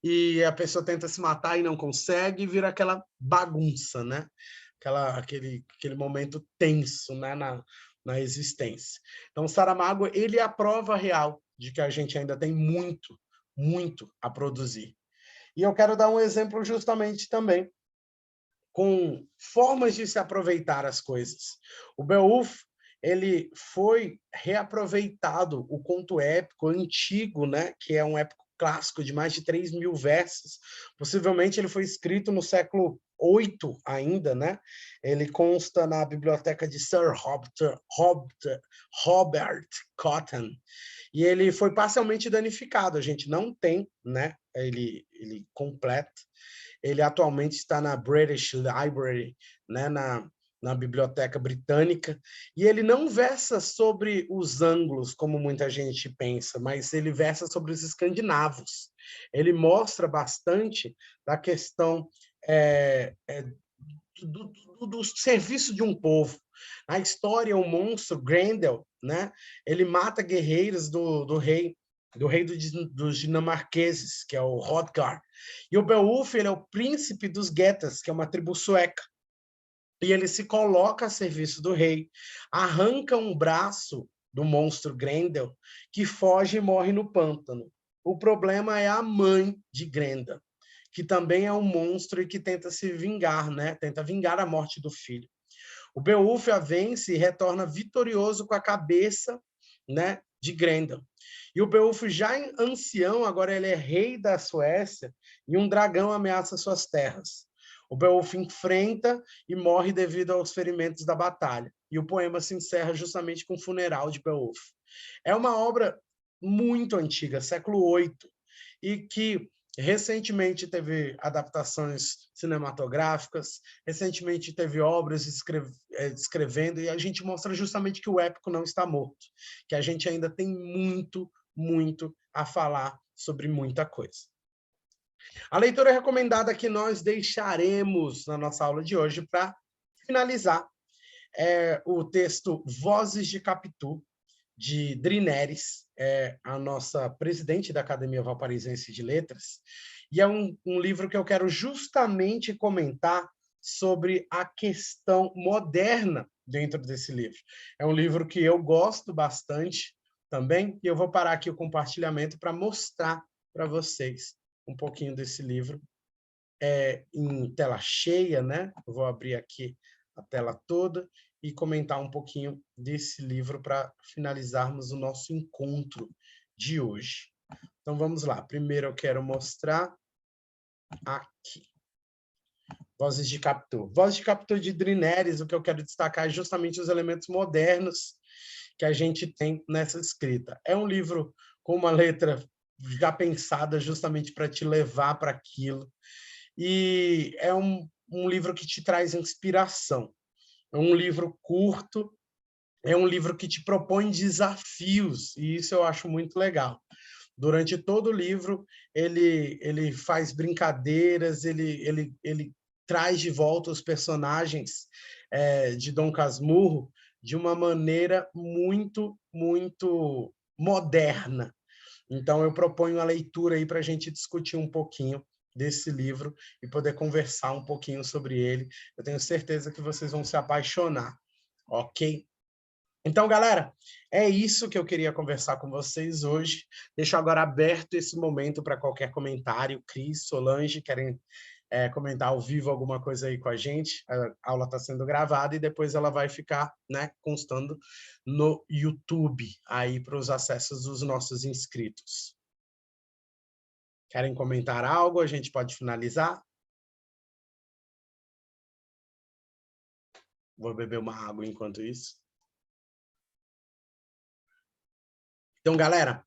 e a pessoa tenta se matar e não consegue, e vira aquela bagunça, né? Aquele momento tenso, né, na existência. Então, Saramago, ele é a prova real de que a gente ainda tem muito, muito a produzir. E eu quero dar um exemplo justamente também com formas de se aproveitar as coisas. O Beowulf, ele foi reaproveitado, o conto épico antigo, né, que é um épico clássico de mais de 3.000 versos. Possivelmente ele foi escrito no século VIII ainda, né? Ele consta na biblioteca de Sir Robert Cotton, e ele foi parcialmente danificado. A gente não tem, né, ele completo. Ele atualmente está na British Library, né, na Biblioteca Britânica, e ele não versa sobre os anglos, como muita gente pensa, mas ele versa sobre os escandinavos. Ele mostra bastante da questão do serviço de um povo. Na história, o monstro Grendel, né, ele mata guerreiros do rei dos dinamarqueses, que é o Hrothgar. E o Beowulf, ele é o príncipe dos Getas, que é uma tribo sueca. E ele se coloca a serviço do rei, arranca um braço do monstro Grendel, que foge e morre no pântano. O problema é a mãe de Grendel, que também é um monstro e que tenta se vingar, né? Tenta vingar a morte do filho. O Beowulf a vence e retorna vitorioso com a cabeça, né, de Grendel. E o Beowulf, já ancião, agora ele é rei da Suécia, e um dragão ameaça suas terras. O Beowulf enfrenta e morre devido aos ferimentos da batalha. E o poema se encerra justamente com o funeral de Beowulf. É uma obra muito antiga, século VIII, e que recentemente teve adaptações cinematográficas, recentemente teve obras escrevendo, e a gente mostra justamente que o épico não está morto, que a gente ainda tem muito, muito a falar sobre muita coisa. A leitura recomendada que nós deixaremos na nossa aula de hoje para finalizar é o texto Vozes de Capitu, de Dri a nossa presidente da Academia Valparaísense de Letras, e é um livro que eu quero justamente comentar sobre a questão moderna dentro desse livro. É um livro que eu gosto bastante também, e eu vou parar aqui o compartilhamento para mostrar para vocês um pouquinho desse livro em tela cheia, né? Eu vou abrir aqui a tela toda e comentar um pouquinho desse livro para finalizarmos o nosso encontro de hoje. Então, vamos lá. Primeiro, eu quero mostrar aqui. Vozes de Capitu. Vozes de Capitu de Dri, o que eu quero destacar é justamente os elementos modernos que a gente tem nessa escrita. É um livro com uma letra já pensada justamente para te levar para aquilo. E é um livro que te traz inspiração. É um livro curto, é um livro que te propõe desafios, e isso eu acho muito legal. Durante todo o livro, ele faz brincadeiras, ele traz de volta os personagens de Dom Casmurro de uma maneira muito, muito moderna. Então, eu proponho a leitura aí para a gente discutir um pouquinho desse livro e poder conversar um pouquinho sobre ele. Eu tenho certeza que vocês vão se apaixonar, ok? Então, galera, é isso que eu queria conversar com vocês hoje. Deixo agora aberto esse momento para qualquer comentário. Cris, Solange, querem comentar ao vivo alguma coisa aí com a gente? A aula está sendo gravada e depois ela vai ficar, né, constando no YouTube, aí para os acessos dos nossos inscritos. Querem comentar algo? A gente pode finalizar? Vou beber uma água enquanto isso. Então, galera,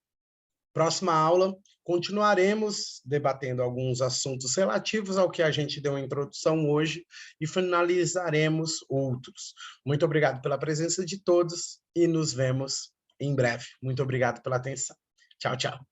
próxima aula, continuaremos debatendo alguns assuntos relativos ao que a gente deu em introdução hoje e finalizaremos outros. Muito obrigado pela presença de todos e nos vemos em breve. Muito obrigado pela atenção. Tchau, tchau.